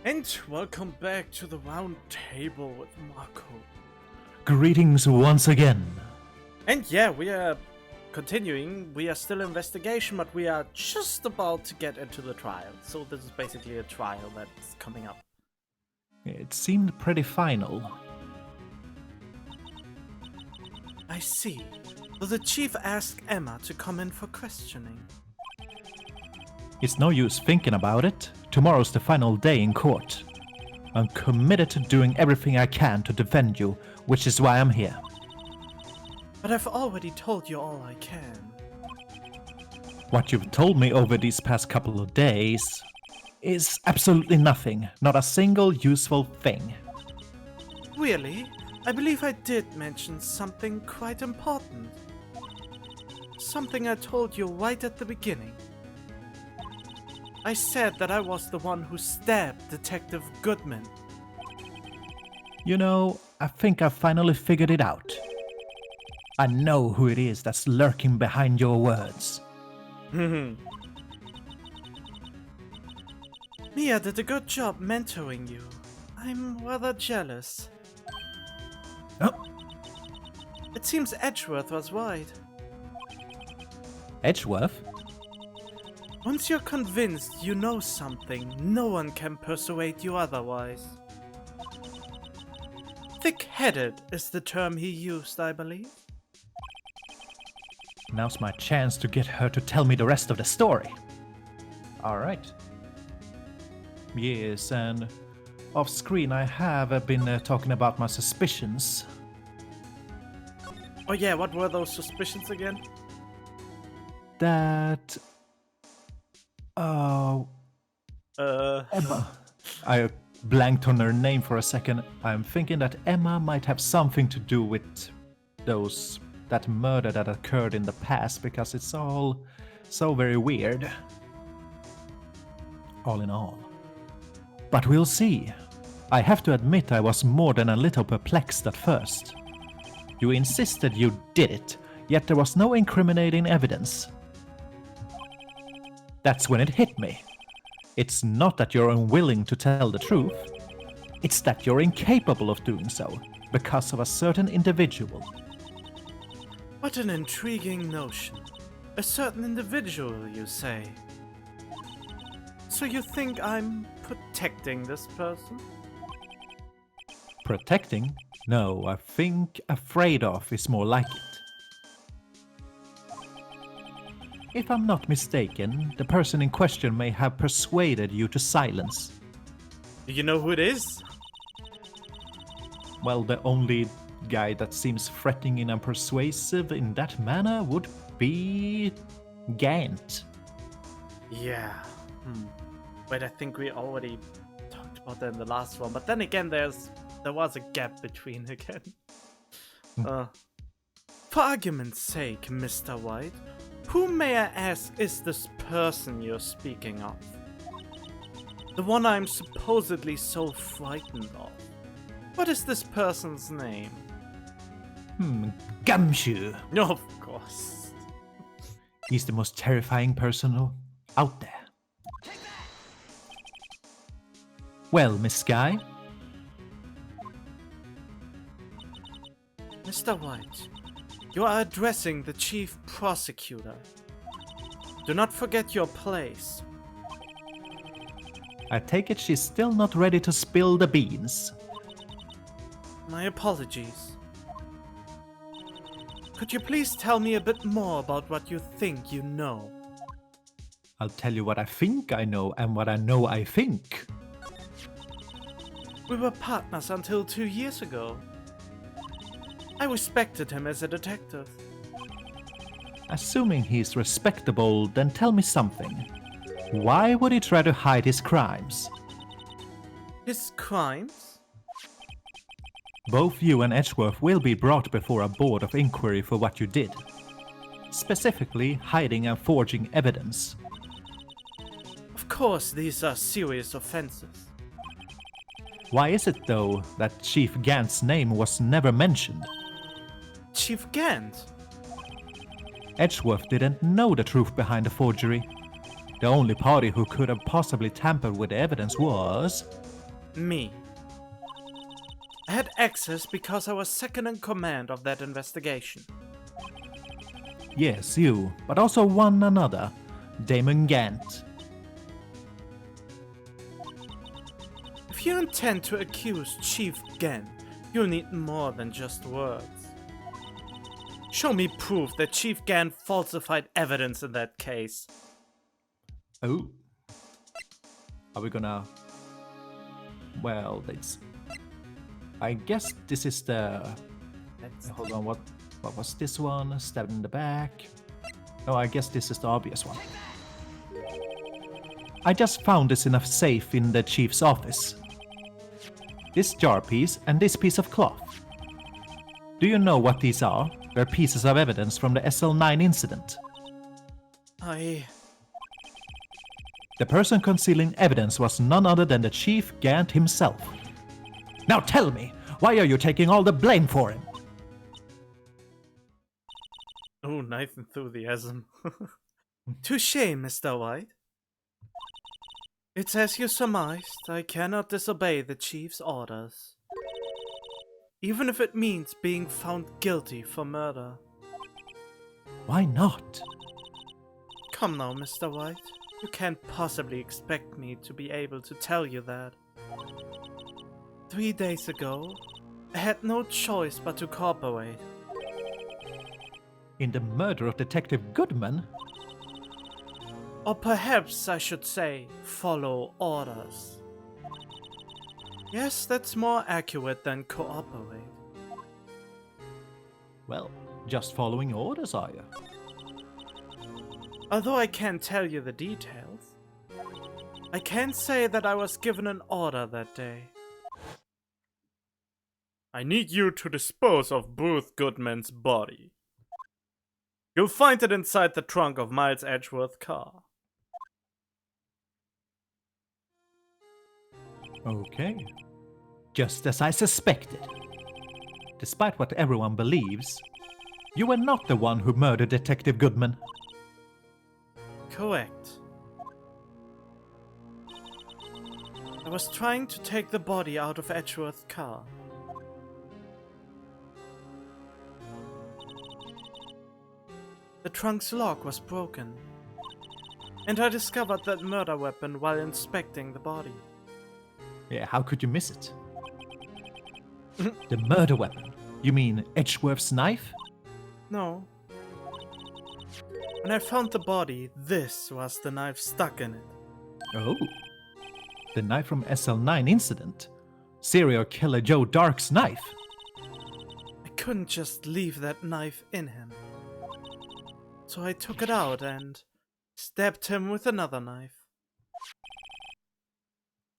And welcome back to the round table with Marco. Greetings once again. And yeah, we are continuing. We are still in investigation, but we are just about to get into the trial. So this is basically a trial that's coming up. It seemed pretty final. I see. So the chief asked Emma to come in for questioning. It's no use thinking about it. Tomorrow's the final day in court. I'm committed to doing everything I can to defend you, which is why I'm here. But I've already told you all I can. What you've told me over these past couple of days is absolutely nothing, not a single useful thing. Really? I believe I did mention something quite important. Something I told you right at the beginning. I said that I was the one who stabbed Detective Goodman. You know, I think I finally figured it out. I know who it is that's lurking behind your words. Mia did a good job mentoring you. I'm rather jealous. Oh, It seems Edgeworth was right. Edgeworth? Once you're convinced you know something, no one can persuade you otherwise. Thick-headed is the term he used, I believe. Now's my chance to get her to tell me the rest of the story. Alright. Yes, and off screen I have been talking about my suspicions. Oh yeah, what were those suspicions again? That... Oh... Emma. I blanked on her name for a second. I'm thinking that Emma might have something to do with that murder that occurred in the past, because it's all so very weird. All in all. But we'll see. I have to admit I was more than a little perplexed at first. You insisted you did it, yet there was no incriminating evidence. That's when it hit me. It's not that you're unwilling to tell the truth. It's that you're incapable of doing so, because of a certain individual. What an intriguing notion. A certain individual, you say? So you think I'm protecting this person? Protecting? No, I think afraid of is more like it. If I'm not mistaken, the person in question may have persuaded you to silence. Do you know who it is? Well, the only guy that seems threatening and persuasive in that manner would be Gant. Yeah. Wait, I think we already talked about that in the last one. But then again, there was a gap between again. For argument's sake, Mr. Wright, who, may I ask, is this person you're speaking of? The one I'm supposedly so frightened of. What is this person's name? Gumshoe. No, of course. He's the most terrifying person out there. Well, Miss Sky? Mr. White, you are addressing the chief prosecutor. Do not forget your place. I take it she's still not ready to spill the beans. My apologies. Could you please tell me a bit more about what you think you know? I'll tell you what I think I know and what I know I think. We were partners until 2 years ago. I respected him as a detective. Assuming he's respectable, then tell me something. Why would he try to hide his crimes? His crimes? Both you and Edgeworth will be brought before a board of inquiry for what you did. Specifically, hiding and forging evidence. Of course, these are serious offenses. Why is it, though, that Chief Gant's name was never mentioned? Chief Gant? Edgeworth didn't know the truth behind the forgery. The only party who could have possibly tampered with the evidence was... Me. I had access because I was second in command of that investigation. Yes, you, but also one another, Damon Gant. If you intend to accuse Chief Gant, you'll need more than just words. Show me proof that Chief Gant falsified evidence in that case. Oh. Are we gonna... Well, it's... I guess this is the... Hold on, what was this one? Stabbed in the back. Oh, I guess this is the obvious one. I just found this in a safe in the chief's office. This jar piece and this piece of cloth. Do you know what these are? They're pieces of evidence from the SL9 incident. The person concealing evidence was none other than the Chief Gant himself. Now tell me, why are you taking all the blame for him? Oh, knife enthusiasm. Touche, Mr. White. It's as you surmised, I cannot disobey the Chief's orders. Even if it means being found guilty for murder. Why not? Come now, Mr. White. You can't possibly expect me to be able to tell you that. 3 days ago, I had no choice but to cooperate. In the murder of Detective Goodman? Or perhaps I should say, follow orders. Yes, that's more accurate than cooperate. Well, just following orders, are you? Although I can't tell you the details, I can say that I was given an order that day. I need you to dispose of Bruce Goodman's body. You'll find it inside the trunk of Miles Edgeworth's car. Okay. Just as I suspected. Despite what everyone believes, you were not the one who murdered Detective Goodman. Correct. I was trying to take the body out of Edgeworth's car. The trunk's lock was broken, and I discovered that murder weapon while inspecting the body. Yeah, how could you miss it? The murder weapon? You mean Edgeworth's knife? No. When I found the body, this was the knife stuck in it. Oh. The knife from SL9 incident? Serial killer Joe Dark's knife? I couldn't just leave that knife in him. So I took it out and stabbed him with another knife.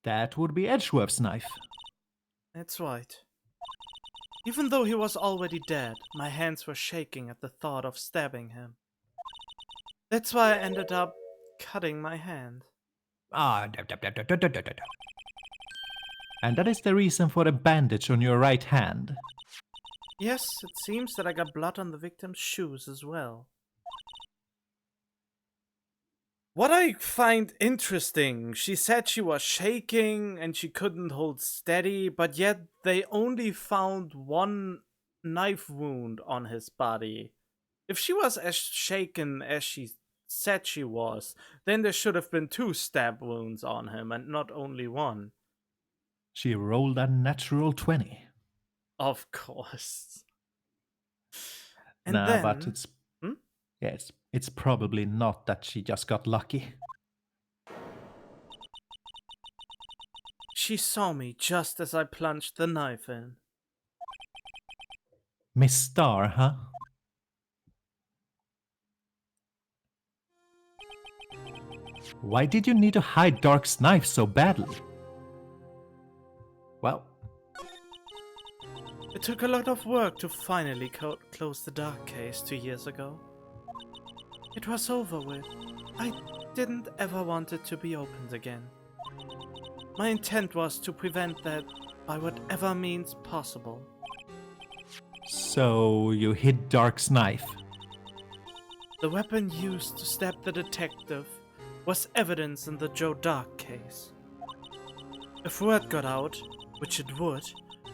That would be Edgeworth's knife. That's right. Even though he was already dead, my hands were shaking at the thought of stabbing him. That's why I ended up cutting my hand. Ah, and that is the reason for the bandage on your right hand. Yes, it seems that I got blood on the victim's shoes as well. What I find interesting, she said she was shaking and she couldn't hold steady, but yet they only found one knife wound on his body. If she was as shaken as she said she was, then there should have been 2 stab wounds on him and not only one. She rolled a natural 20. Of course. And nah, then... but it's... Yes, it's probably not that she just got lucky. She saw me just as I plunged the knife in. Miss Starr, huh? Why did you need to hide Dark's knife so badly? Well... It took a lot of work to finally close the Dark case 2 years ago. It was over with. I didn't ever want it to be opened again. My intent was to prevent that by whatever means possible. So you hid Dark's knife? The weapon used to stab the detective was evidence in the Joe Dark case. If word got out, which it would,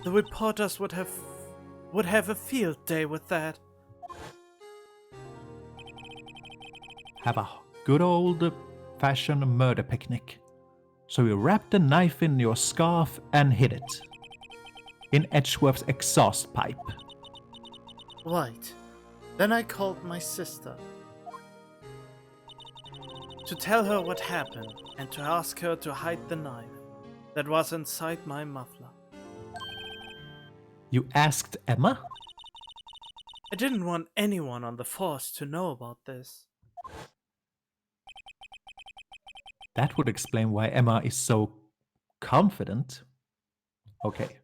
the reporters would have a field day with that. Have a good old-fashioned murder picnic. So you wrapped the knife in your scarf and hid it. In Edgeworth's exhaust pipe. Right. Then I called my sister. To tell her what happened and to ask her to hide the knife that was inside my muffler. You asked Emma? I didn't want anyone on the force to know about this. That would explain why Emma is so confident. Okay.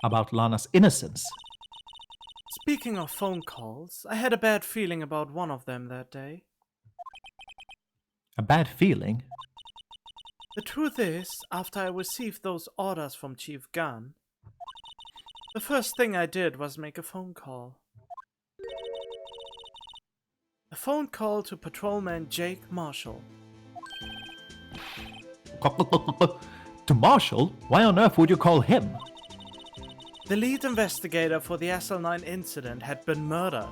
About Lana's innocence. Speaking of phone calls, I had a bad feeling about one of them that day. A bad feeling? The truth is, after I received those orders from Chief Gunn, the first thing I did was make a phone call. A phone call to Patrolman Jake Marshall. To Marshall? Why on earth would you call him? The lead investigator for the SL9 incident had been murdered.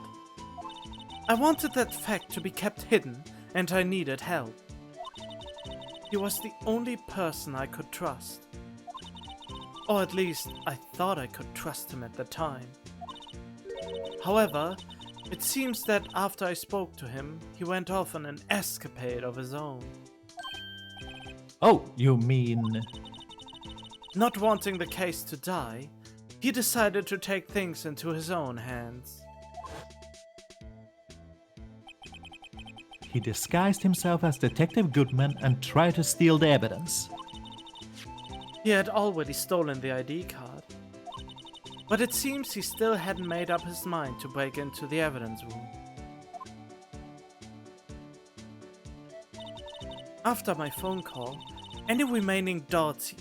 I wanted that fact to be kept hidden, and I needed help. He was the only person I could trust. Or at least, I thought I could trust him at the time. However, it seems that after I spoke to him, he went off on an escapade of his own. Oh, you mean... Not wanting the case to die, he decided to take things into his own hands. He disguised himself as Detective Goodman and tried to steal the evidence. He had already stolen the ID card. But it seems he still hadn't made up his mind to break into the evidence room. After my phone call, any remaining doubts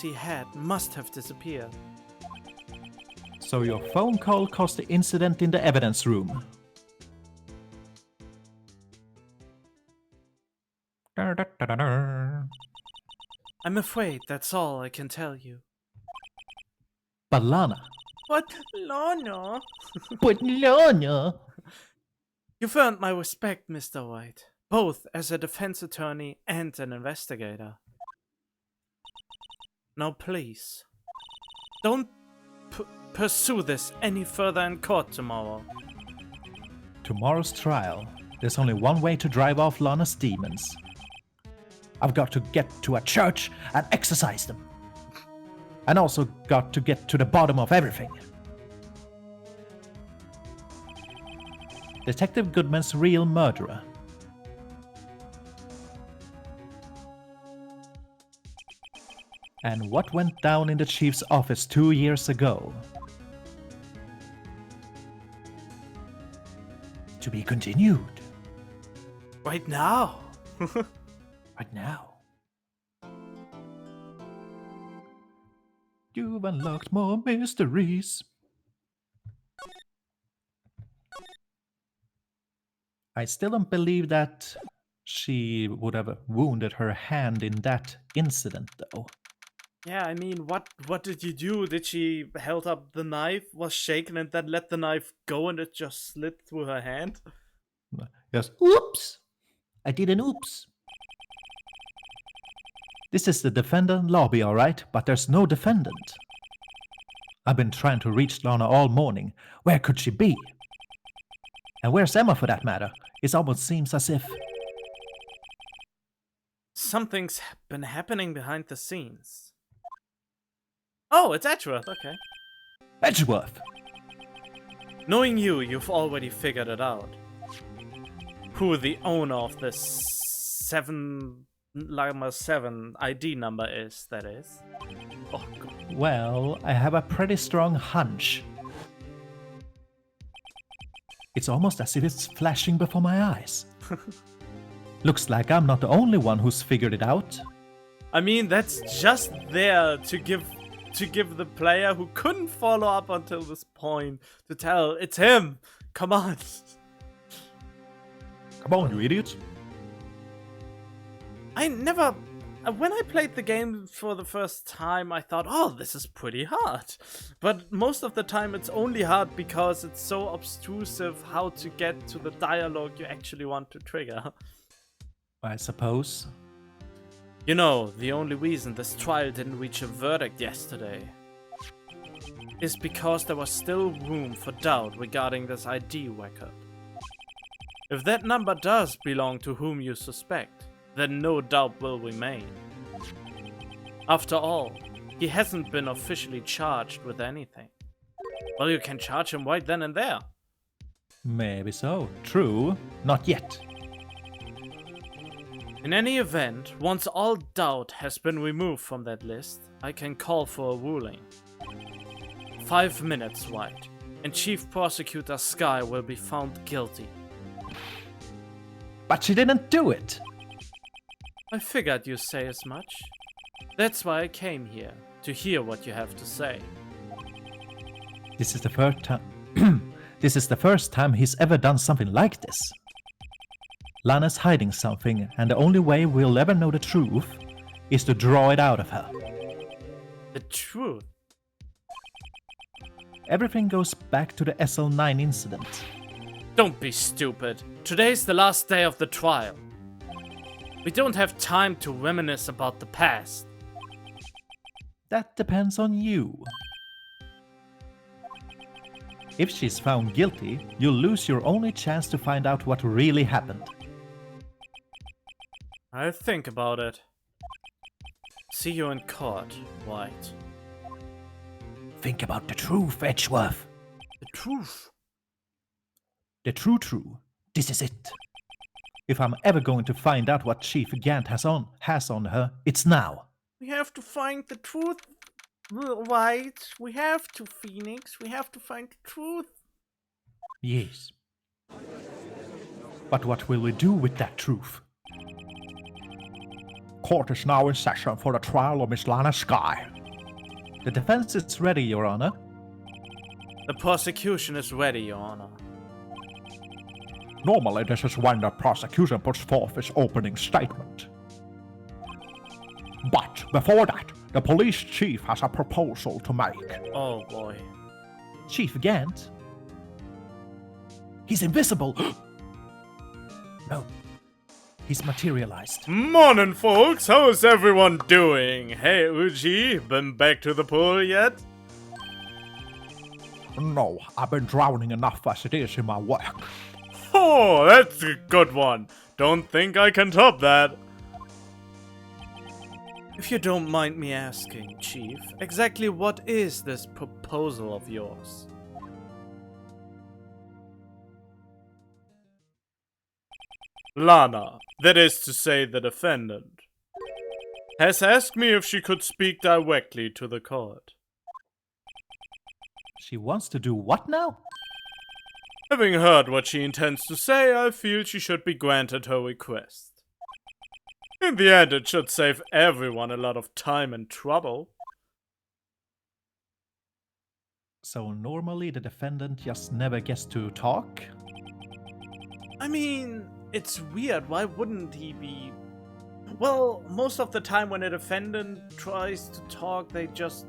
he had must have disappeared. So your phone call caused the incident in the evidence room. I'm afraid that's all I can tell you. But Lana... But Lana... But Lana... You've earned my respect, Mr. Wright, both as a defense attorney and an investigator. Now please, don't pursue this any further in court tomorrow. Tomorrow's trial, there's only one way to drive off Lana's demons. I've got to get to a church and exorcise them. And also got to get to the bottom of everything. Detective Goodman's real murderer. And what went down in the chief's office 2 years ago? To be continued. Right now. Right now. You've unlocked more mysteries. I still don't believe that she would have wounded her hand in that incident, though. Yeah, I mean, what did you do? Did she held up the knife, was shaken, and then let the knife go and it just slid through her hand? Yes. Oops! I did an oops. This is the defendant lobby, alright, but there's no defendant. I've been trying to reach Lana all morning. Where could she be? And where's Emma for that matter? It almost seems as if... Something's been happening behind the scenes. Oh, it's Edgeworth, okay. Edgeworth! Knowing you, you've already figured it out. Who the owner of this 7 ID number is, that is. Oh, God. Well, I have a pretty strong hunch. It's almost as if it's flashing before my eyes. Looks like I'm not the only one who's figured it out. I mean, that's just there to give the player who couldn't follow up until this point to tell it's him. Come on. Come on, you idiot. I never... When I played the game for the first time, I thought, oh, this is pretty hard. But most of the time it's only hard because it's so obtrusive how to get to the dialogue you actually want to trigger. I suppose. You know, the only reason this trial didn't reach a verdict yesterday is because there was still room for doubt regarding this ID record. If that number does belong to whom you suspect, then no doubt will remain. After all, he hasn't been officially charged with anything. Well, you can charge him right then and there. Maybe so. True. Not yet. In any event, once all doubt has been removed from that list, I can call for a ruling. 5 minutes, Wright, and Chief Prosecutor Sky will be found guilty. But she didn't do it! I figured you'd say as much. That's why I came here, to hear what you have to say. This is the first time... This is the first time he's ever done something like this. Lana's hiding something, and the only way we'll ever know the truth is to draw it out of her. The truth? Everything goes back to the SL9 incident. Don't be stupid. Today's the last day of the trial. We don't have time to reminisce about the past. That depends on you. If she's found guilty, you'll lose your only chance to find out what really happened. I'll think about it. See you in court, Wright. Think about the truth, Edgeworth. The truth? The true. This is it. If I'm ever going to find out what Chief Gant has on her, it's now. We have to find the truth, Wright. We have to, Phoenix. We have to find the truth. Yes. But what will we do with that truth? Court is now in session for the trial of Miss Lana Sky. The defense is ready, Your Honor. The prosecution is ready, Your Honor. Normally, this is when the prosecution puts forth its opening statement. But before that, the police chief has a proposal to make. Oh boy. Chief Gant? He's invisible! No. He's materialized. Morning, folks! How's everyone doing? Hey, Uji, been back to the pool yet? No, I've been drowning enough as it is in my work. Oh, that's a good one. Don't think I can top that. If you don't mind me asking, Chief, exactly what is this proposal of yours? Lana, that is to say the defendant, has asked me if she could speak directly to the court. She wants to do what now? Having heard what she intends to say, I feel she should be granted her request. In the end, it should save everyone a lot of time and trouble. So normally the defendant just never gets to talk? I mean, it's weird. Why wouldn't he be? Well, most of the time when a defendant tries to talk, they just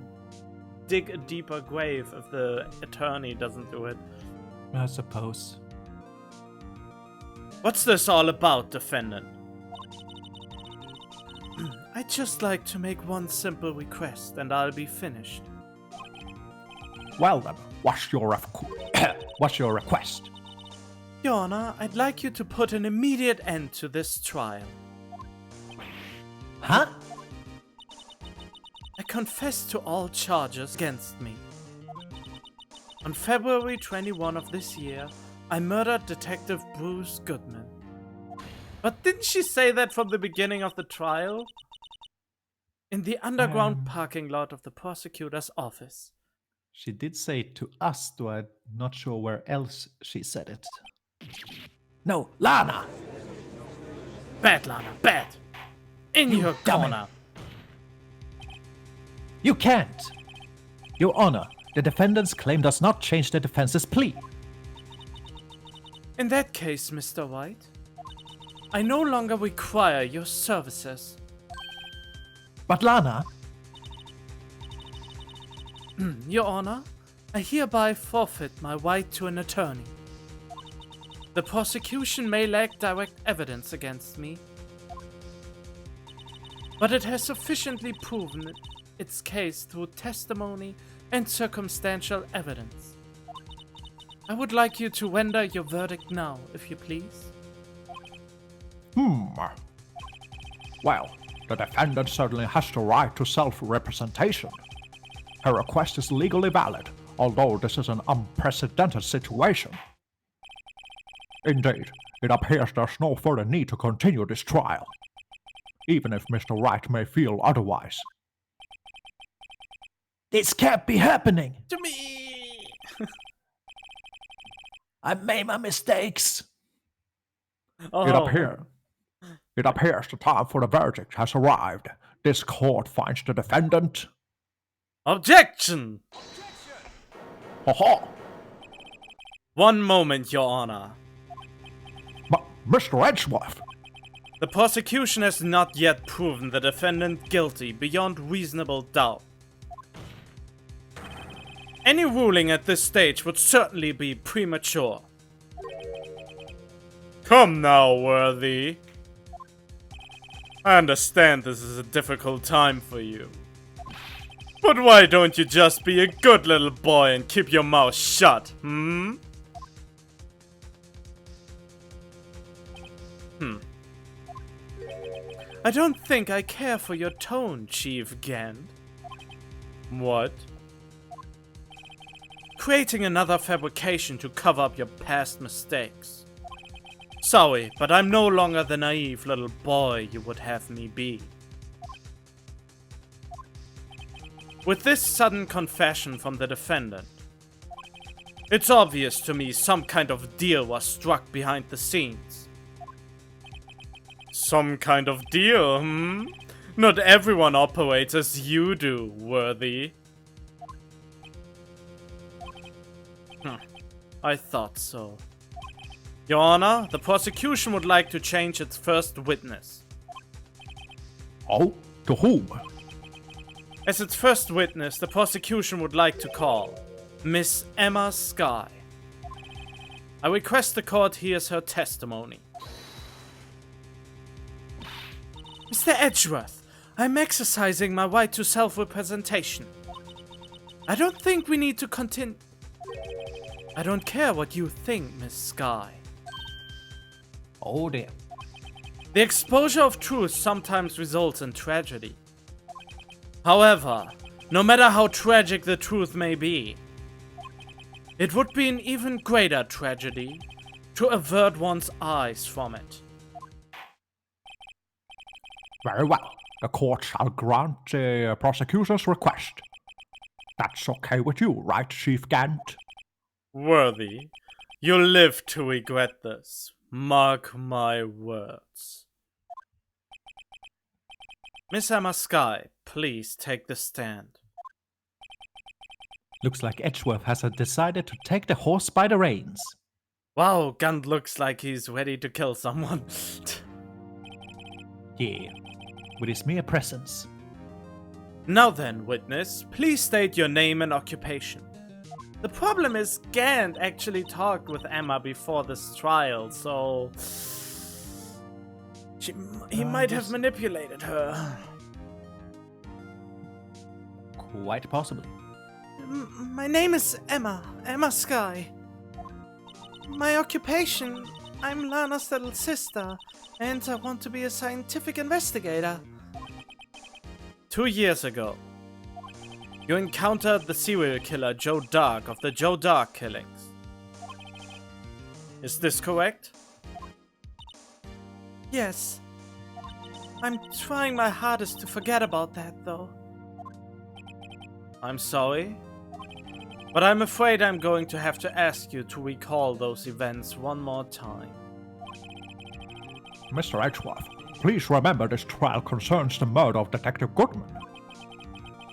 dig a deeper grave if the attorney doesn't do it. I suppose. What's this all about, defendant? I'd just like to make one simple request and I'll be finished. Well then, what's your request? Your Honor, I'd like you to put an immediate end to this trial. Huh? I confess to all charges against me. On February 21 of this year, I murdered Detective Bruce Goodman. But didn't she say that from the beginning of the trial? In the underground parking lot of the prosecutor's office. She did say it to us, though I'm not sure where else she said it. No, Lana! Bad, Lana, bad! In your corner! You can't! Your Honor, the defendant's claim does not change the defense's plea. In that case, Mr. Wright, I no longer require your services. But Lana, Your Honor, I hereby forfeit my right to an attorney. The prosecution may lack direct evidence against me, but it has sufficiently proven its case through testimony and circumstantial evidence. I would like you to render your verdict now, if you please. Well, the defendant certainly has the right to self-representation. Her request is legally valid, although this is an unprecedented situation. Indeed, it appears there's no further need to continue this trial, even if Mr. Wright may feel otherwise. This can't be happening! To me! I made my mistakes! Oh. It appears the time for the verdict has arrived. This court finds the defendant... Objection! Ha-ha! One moment, Your Honor. Mr. Edgeworth! The prosecution has not yet proven the defendant guilty beyond reasonable doubt. Any ruling at this stage would certainly be premature. Come now, Worthy. I understand this is a difficult time for you. But why don't you just be a good little boy and keep your mouth shut, I don't think I care for your tone, Chief Gant. What? Creating another fabrication to cover up your past mistakes. Sorry, but I'm no longer the naive little boy you would have me be. With this sudden confession from the defendant, it's obvious to me some kind of deal was struck behind the scenes. Some kind of deal, Not everyone operates as you do, Worthy. I thought so. Your Honor, the prosecution would like to change its first witness. Oh? To whom? As its first witness, the prosecution would like to call Miss Emma Skye. I request the court hears her testimony. Mr. Edgeworth, I'm exercising my right to self-representation. I don't think we need to continue. I don't care what you think, Miss Skye. Oh dear. The exposure of truth sometimes results in tragedy. However, no matter how tragic the truth may be, it would be an even greater tragedy to avert one's eyes from it. Very well. The court shall grant the prosecutor's request. That's okay with you, right, Chief Gant? Worthy, you'll live to regret this. Mark my words. Miss Emma Skye, please take the stand. Looks like Edgeworth has decided to take the horse by the reins. Wow, Gant looks like he's ready to kill someone. Yeah, with his mere presence. Now then, witness, please state your name and occupation. The problem is Gant actually talked with Emma before this trial, so... he might have manipulated her. Quite possibly. My name is Emma Skye. My occupation, I'm Lana's little sister, and I want to be a scientific investigator. 2 years ago, you encountered the serial killer Joe Dark of the Joe Dark killings. Is this correct? Yes. I'm trying my hardest to forget about that, though. I'm sorry, but I'm afraid I'm going to have to ask you to recall those events one more time. Mr. Edgeworth, please remember this trial concerns the murder of Detective Goodman.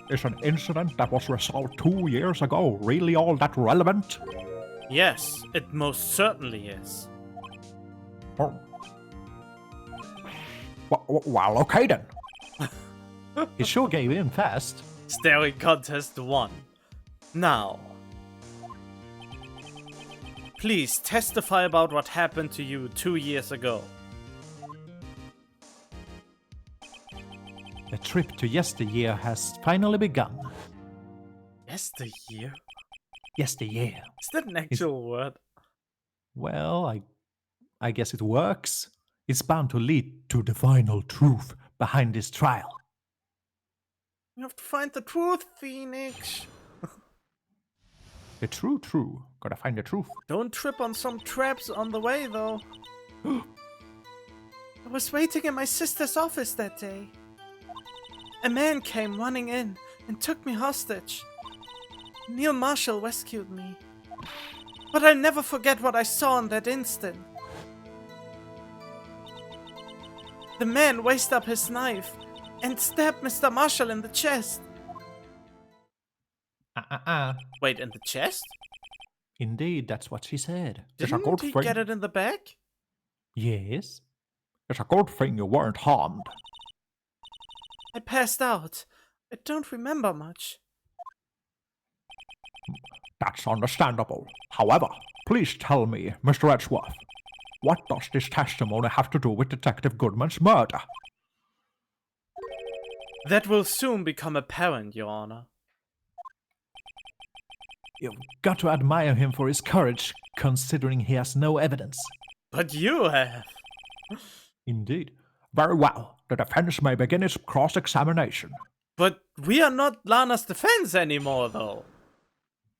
Is an incident that was resolved 2 years ago really all that relevant? Yes, it most certainly is. Oh. Well, okay then. He sure gave in fast. Staring contest 1. Now, please testify about what happened to you 2 years ago. The trip to yesteryear has finally begun. Yesteryear? Yesteryear. Is that an actual word? Well, I guess it works. It's bound to lead to the final truth behind this trial. You have to find the truth, Phoenix. The true. Gotta find the truth. Don't trip on some traps on the way, though. I was waiting in my sister's office that day. A man came running in and took me hostage. Neil Marshall rescued me. But I'll never forget what I saw in that instant. The man raised up his knife and stabbed Mr. Marshall in the chest. Wait, in the chest? Indeed, that's what she said. Didn't he get it in the back? Yes. It's a good thing you weren't harmed. I passed out. I don't remember much. That's understandable. However, please tell me, Mr. Edgeworth, what does this testimony have to do with Detective Goodman's murder? That will soon become apparent, Your Honor. You've got to admire him for his courage, considering he has no evidence. But you have. Indeed. Very well. The defense may begin its cross-examination. But we are not Lana's defense anymore, though.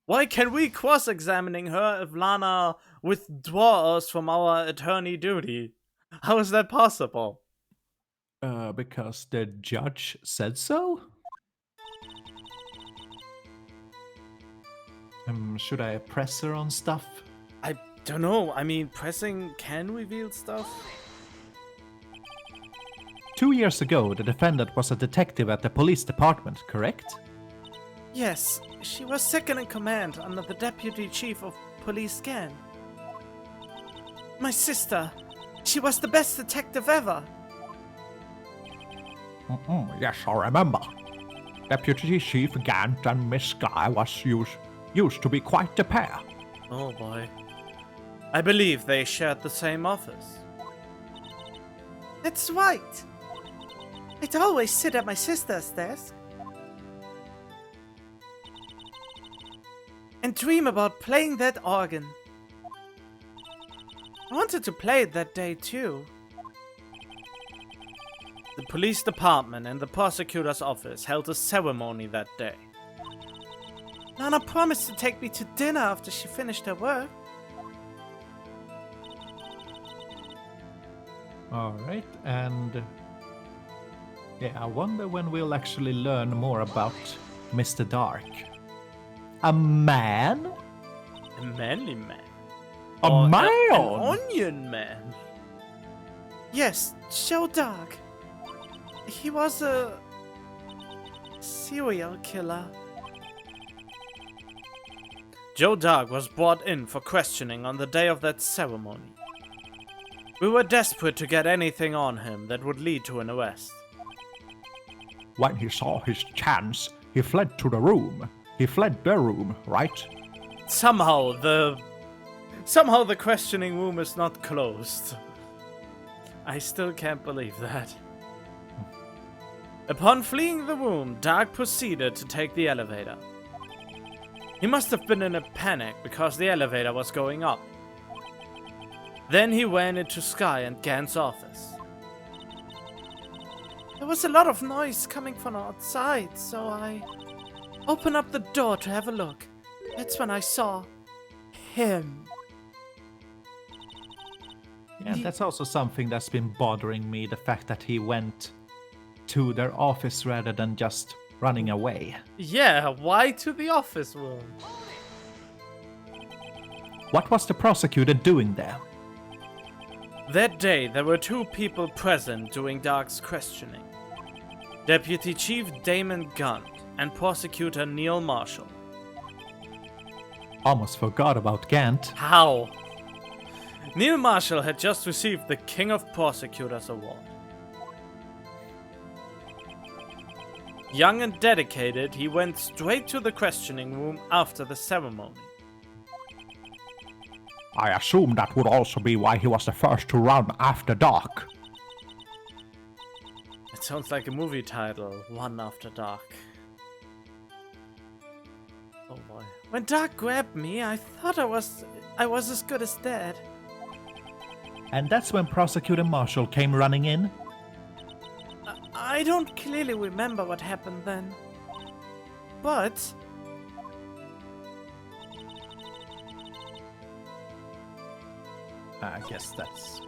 Why can we cross-examining her if Lana withdraws us from our attorney duty? How is that possible? Because the judge said so? Should I press her on stuff? I don't know. I mean, pressing can reveal stuff. 2 years ago, the defendant was a detective at the police department, correct? Yes, she was second in command under the deputy chief of police Scan. My sister, she was the best detective ever. Yes, I remember. Deputy Chief Gant and Miss Guy used to be quite the pair. Oh boy. I believe they shared the same office. That's right. I'd always sit at my sister's desk and dream about playing that organ. I wanted to play it that day too. The police department and the prosecutor's office held a ceremony that day. Nana promised to take me to dinner after she finished her work. Alright, and... yeah, I wonder when we'll actually learn more about Mr. Dark. A man? A manly man. A man? An onion man. Yes, Joe Dark. He was a serial killer. Joe Dark was brought in for questioning on the day of that ceremony. We were desperate to get anything on him that would lead to an arrest. When he saw his chance, he fled to the room. He fled the room, right? Somehow the questioning room is not closed. I still can't believe that. Upon fleeing the room, Dark proceeded to take the elevator. He must have been in a panic because the elevator was going up. Then he ran into Sky and Gant's office. There was a lot of noise coming from outside, so I opened up the door to have a look. That's when I saw him. Yeah, that's also something that's been bothering me, the fact that he went to their office rather than just running away. Yeah, why to the office room? What was the prosecutor doing there? That day, there were two people present during Dark's questioning. Deputy Chief Damon Gunn and Prosecutor Neil Marshall. Almost forgot about Gant. How? Neil Marshall had just received the King of Prosecutors Award. Young and dedicated, he went straight to the questioning room after the ceremony. I assume that would also be why he was the first to run after dark. It sounds like a movie title, One After Dark. Oh boy. When Dark grabbed me, I thought I was as good as dead. And that's when Prosecutor Marshall came running in? I don't clearly remember what happened then. But... I guess that's...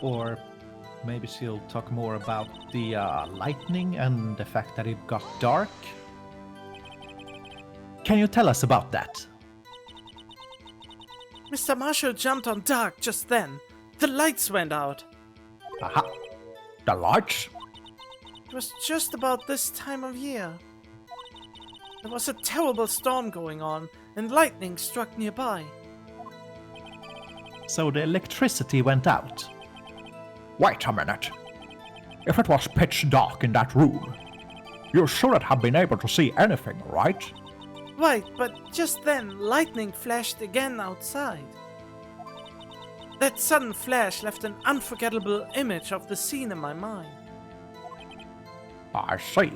Or maybe she'll talk more about the lightning and the fact that it got dark. Can you tell us about that? Mr. Marshall jumped on Dark just then. The lights went out. Aha! The lights? It was just about this time of year. There was a terrible storm going on, and lightning struck nearby. So the electricity went out. Wait a minute. If it was pitch dark in that room, you shouldn't have been able to see anything, right? Right, but just then, lightning flashed again outside. That sudden flash left an unforgettable image of the scene in my mind. I see.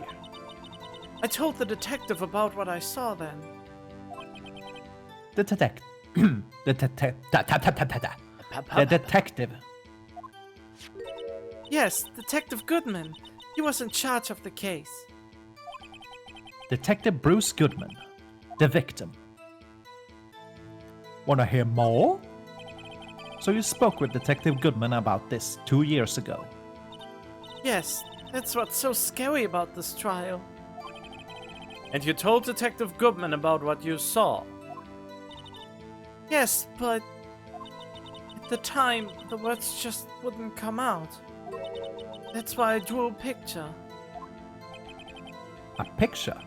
I told the detective about what I saw then. The detective. The detective. Yes, Detective Goodman. He was in charge of the case. Detective Bruce Goodman. The victim. Wanna hear more? So you spoke with Detective Goodman about this 2 years ago. Yes, that's what's so scary about this trial. And you told Detective Goodman about what you saw? Yes, but at the time, the words just wouldn't come out. That's why I drew a picture. A picture?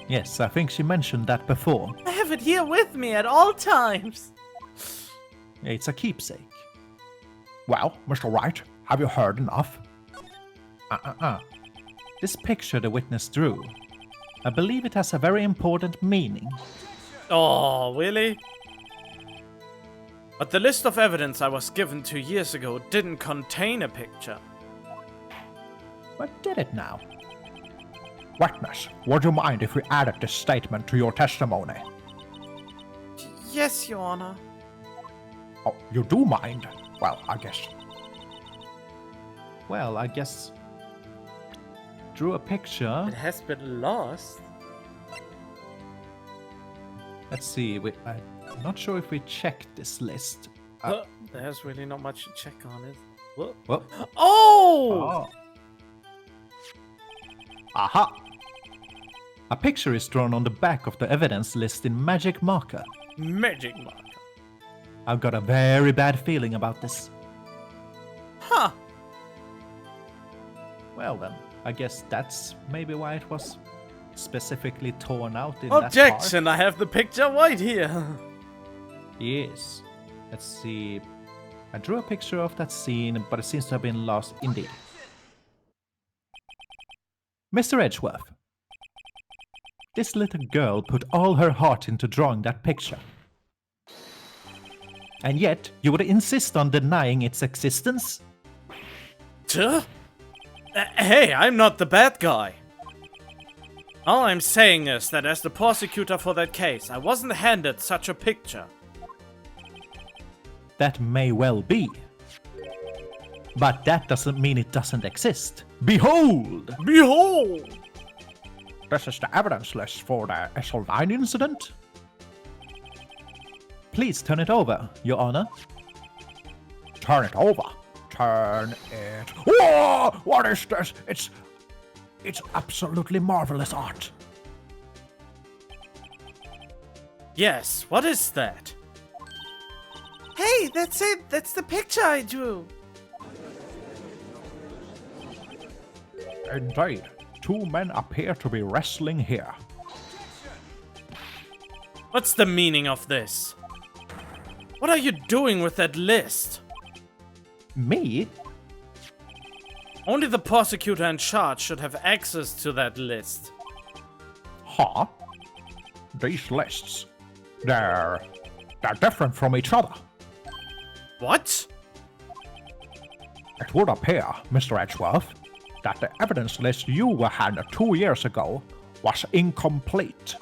Yes, I think she mentioned that before. I have it here with me at all times. It's a keepsake. Well, Mr. Wright, have you heard enough? This picture the witness drew, I believe it has a very important meaning. Oh, really? But the list of evidence I was given 2 years ago didn't contain a picture. But did it now? Witness, would you mind if we added this statement to your testimony? Yes, Your Honor. Oh, you do mind? Well, I guess. Well, I guess... Drew a picture. It has been lost. Let's see, I'm not sure if we checked this list. There's really not much to check on it. What? Well, Oh! Aha! A picture is drawn on the back of the evidence list in magic marker. Magic marker. I've got a very bad feeling about this. Huh. Well then, I guess that's maybe why it was specifically torn out in Objection! that part. I have the picture right here. Yes. Let's see. I drew a picture of that scene, but it seems to have been lost indeed. Mr. Edgeworth. This little girl put all her heart into drawing that picture. And yet, you would insist on denying its existence? Duh? Hey, I'm not the bad guy. All I'm saying is that as the prosecutor for that case, I wasn't handed such a picture. That may well be. But that doesn't mean it doesn't exist. Behold! Behold! This is the evidence list for the SL9 incident. Please turn it over, Your Honor. Turn it over. Turn it... Whoa! What is this? It's absolutely marvelous art. Yes, what is that? Hey, that's it! That's the picture I drew! Indeed. 2 men appear to be wrestling here. What's the meaning of this? What are you doing with that list? Me? Only the prosecutor in charge should have access to that list. Huh? These lists, they're different from each other. What? It would appear, Mr. Edgeworth, that the evidence list you were handed 2 years ago was incomplete.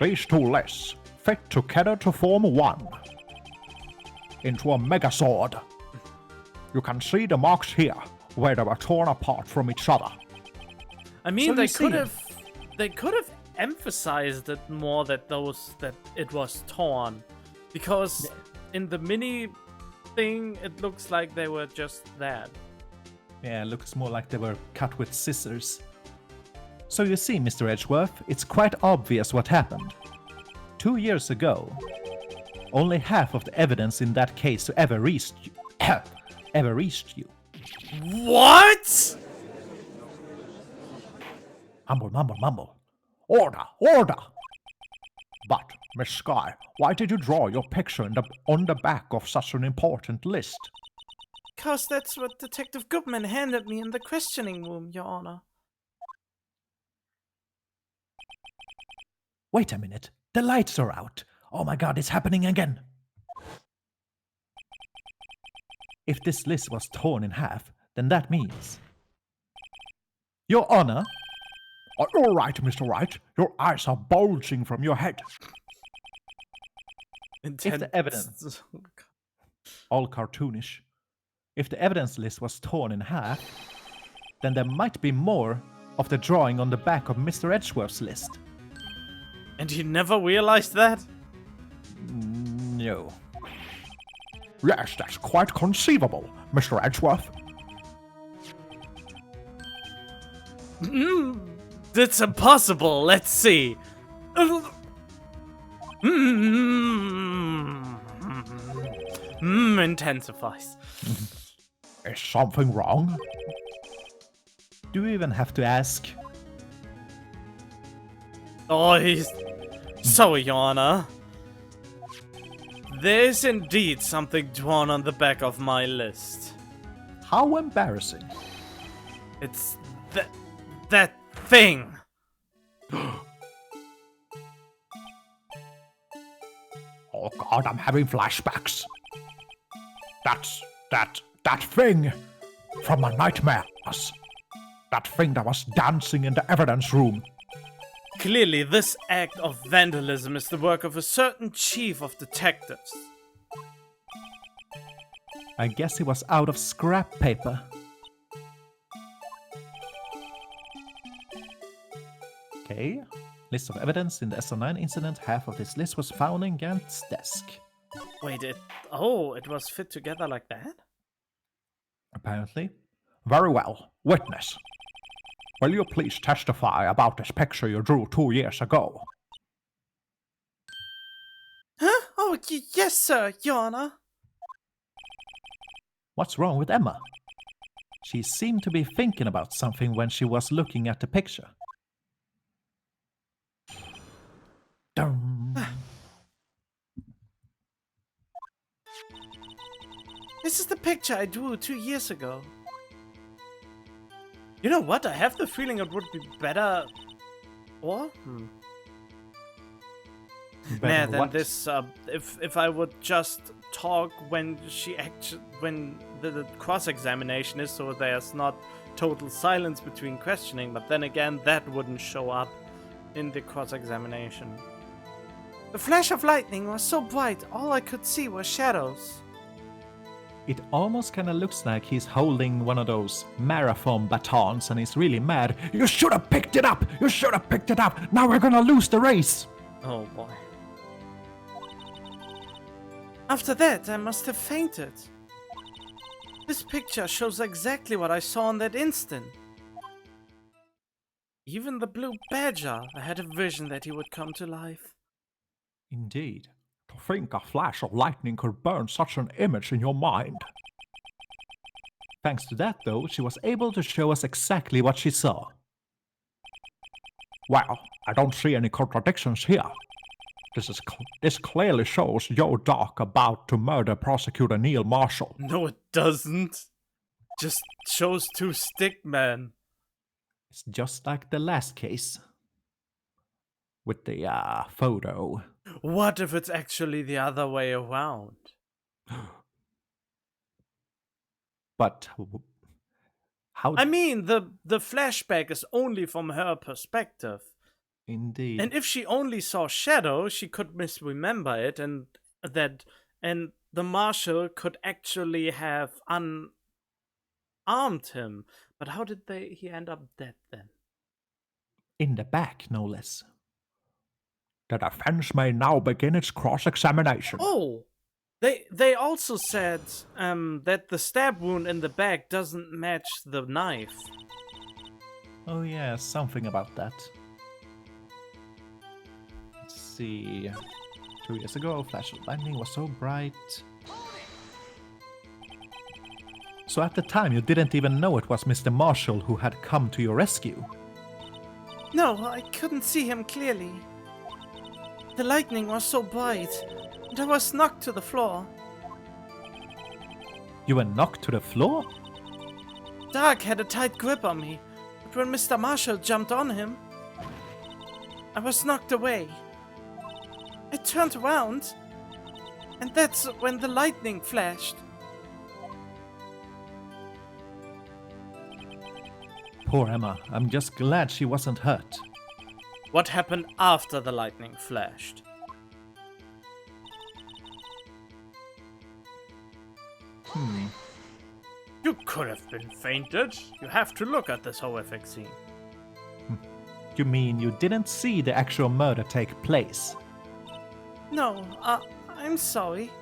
These two lists fit together to form one, into a megazord. You can see the marks here, where they were torn apart from each other. I mean, So you they could have emphasized it more that it was torn, because in the mini thing it looks like they were just that. Yeah, it looks more like they were cut with scissors. So you see, Mr. Edgeworth, it's quite obvious what happened. 2 years ago, only half of the evidence in that case ever reached you. ever reached you. What? Mumble, mumble, mumble. Order, order! But, Miss Sky, why did you draw your picture on the back of such an important list? Because that's what Detective Goodman handed me in the questioning room, Your Honor. Wait a minute, the lights are out. Oh my god, it's happening again. If this list was torn in half, then that means... Your Honor, All right, Mr. Wright, your eyes are bulging from your head. if the evidence... all cartoonish. If the evidence list was torn in half, then there might be more of the drawing on the back of Mr. Edgeworth's list. And he never realized that? No. Yes, that's quite conceivable, Mr. Edgeworth. That's impossible. Let's see. Intensifies. Is something wrong? Do you even have to ask? Oh, he's... So, Your Honor. There's indeed something drawn on the back of my list. How embarrassing. It's that thing. Oh god, I'm having flashbacks. That thing from my nightmares. That thing that was dancing in the evidence room. Clearly, this act of vandalism is the work of a certain chief of detectives. I guess he was out of scrap paper. Okay. List of evidence in the SO9 incident. Half of this list was found in Gant's desk. Wait, it was fit together like that? Apparently. Very well. Witness. Will you please testify about this picture you drew 2 years ago? Huh? Oh, yes, sir, Your Honor. What's wrong with Emma? She seemed to be thinking about something when she was looking at the picture. Dum. This is the picture I drew 2 years ago. You know what? I have the feeling it would be better... Or? Better Than what? this, if I would just talk when the cross-examination is, so there's not total silence between questioning, but then again, that wouldn't show up in the cross-examination. The flash of lightning was so bright, all I could see were shadows. It almost kind of looks like he's holding one of those marathon batons and he's really mad. You should have picked it up! You should have picked it up! Now we're gonna lose the race! Oh boy. After that, I must have fainted. This picture shows exactly what I saw in that instant. Even the blue badger, I had a vision that he would come to life. Indeed. To think a flash of lightning could burn such an image in your mind. Thanks to that, though, she was able to show us exactly what she saw. Well, I don't see any contradictions here. This clearly shows Joe Doc about to murder prosecutor Neil Marshall. No, it doesn't. Just chose two stick men. It's just like the last case. With the photo. What if it's actually the other way around? But how I mean, the flashback is only from her perspective. indeed. And if she only saw Shadow, she could misremember it, and the marshal could actually have unarmed him. But how did he end up dead then? In the back, no less. The defense may now begin its cross-examination. Oh, they also said that the stab wound in the back doesn't match the knife. Oh yeah, something about that. Let's see. 2 years ago, flash of lightning was so bright. So at the time you didn't even know it was Mr. Marshall who had come to your rescue? No, I couldn't see him clearly. The lightning was so bright, and I was knocked to the floor. You were knocked to the floor? Dark had a tight grip on me, but when Mr. Marshall jumped on him, I was knocked away. I turned around, and that's when the lightning flashed. Poor Emma, I'm just glad she wasn't hurt. What happened after the lightning flashed? You could have been fainted. You have to look at this horrific scene. You mean you didn't see the actual murder take place? No, I'm sorry.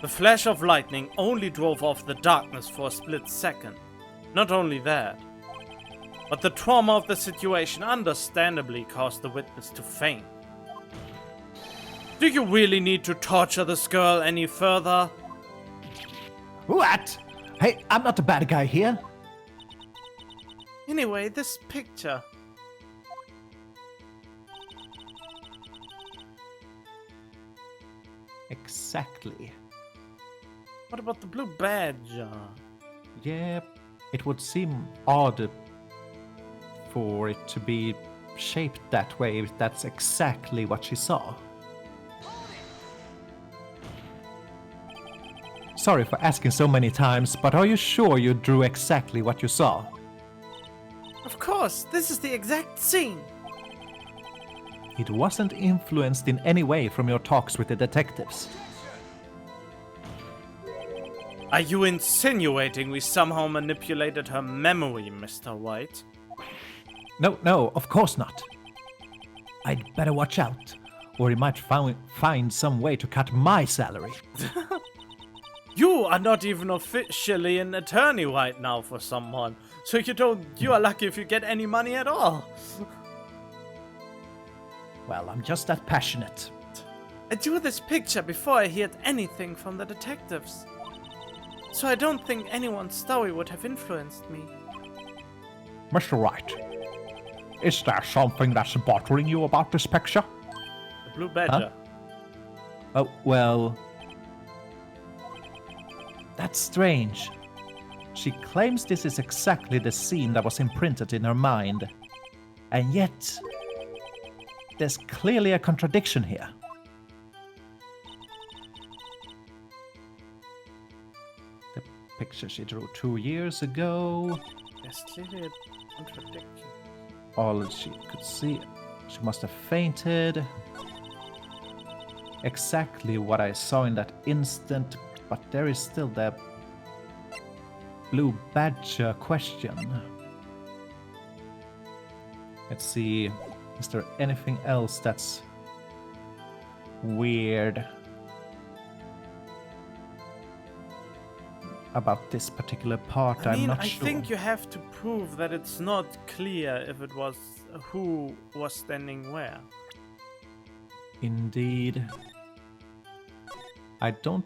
The flash of lightning only drove off the darkness for a split second. Not only that, but the trauma of the situation understandably caused the witness to faint. Do you really need to torture this girl any further? What? Hey, I'm not the bad guy here. Anyway, this picture. Exactly. What about the blue badge? Yeah, it would seem odd for it to be shaped that way if that's exactly what she saw. Sorry for asking so many times, but are you sure you drew exactly what you saw? Of course, this is the exact scene. It wasn't influenced in any way from your talks with the detectives. Are you insinuating we somehow manipulated her memory, Mr. Wright? No, of course not. I'd better watch out, or he might find some way to cut my salary. You are not even officially an attorney right now for someone, so you are lucky if you get any money at all. Well, I'm just that passionate. I drew this picture before I heard anything from the detectives, so I don't think anyone's story would have influenced me. Mr. Wright, is there something that's bothering you about this picture? The blue badger. Oh, well... That's strange. She claims this is exactly the scene that was imprinted in her mind. And yet... there's clearly a contradiction here. The picture she drew 2 years ago... There's clearly a contradiction. All she could see... She must have fainted. Exactly what I saw in that instant, but there is still the blue badge question. Let's see, is there anything else that's weird about this particular part? I'm not sure. I think you have to prove that it's not clear if it was who was standing where. Indeed. I don't...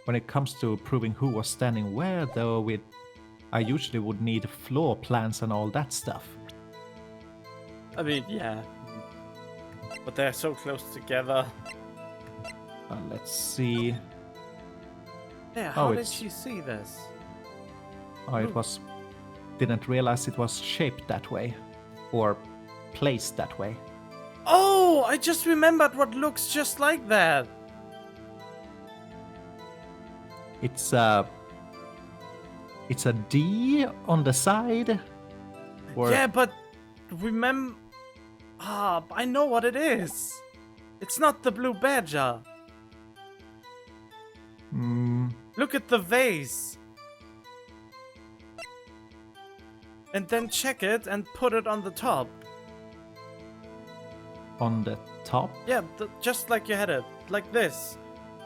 When it comes to proving who was standing where, though, I usually would need floor plans and all that stuff. I mean, yeah. But they're so close together. Let's see. Yeah, Oh, how did it's- she see this? Oh, it was... Didn't realize it was shaped that way. Or placed that way. Oh, I just remembered what looks just like that. It's a D on the side. Or Yeah, but remember... Ah, I know what it is. It's not the blue badger. Look at the vase. And then check it and put it on the top. on the top. Yeah, just like you had it. Like this.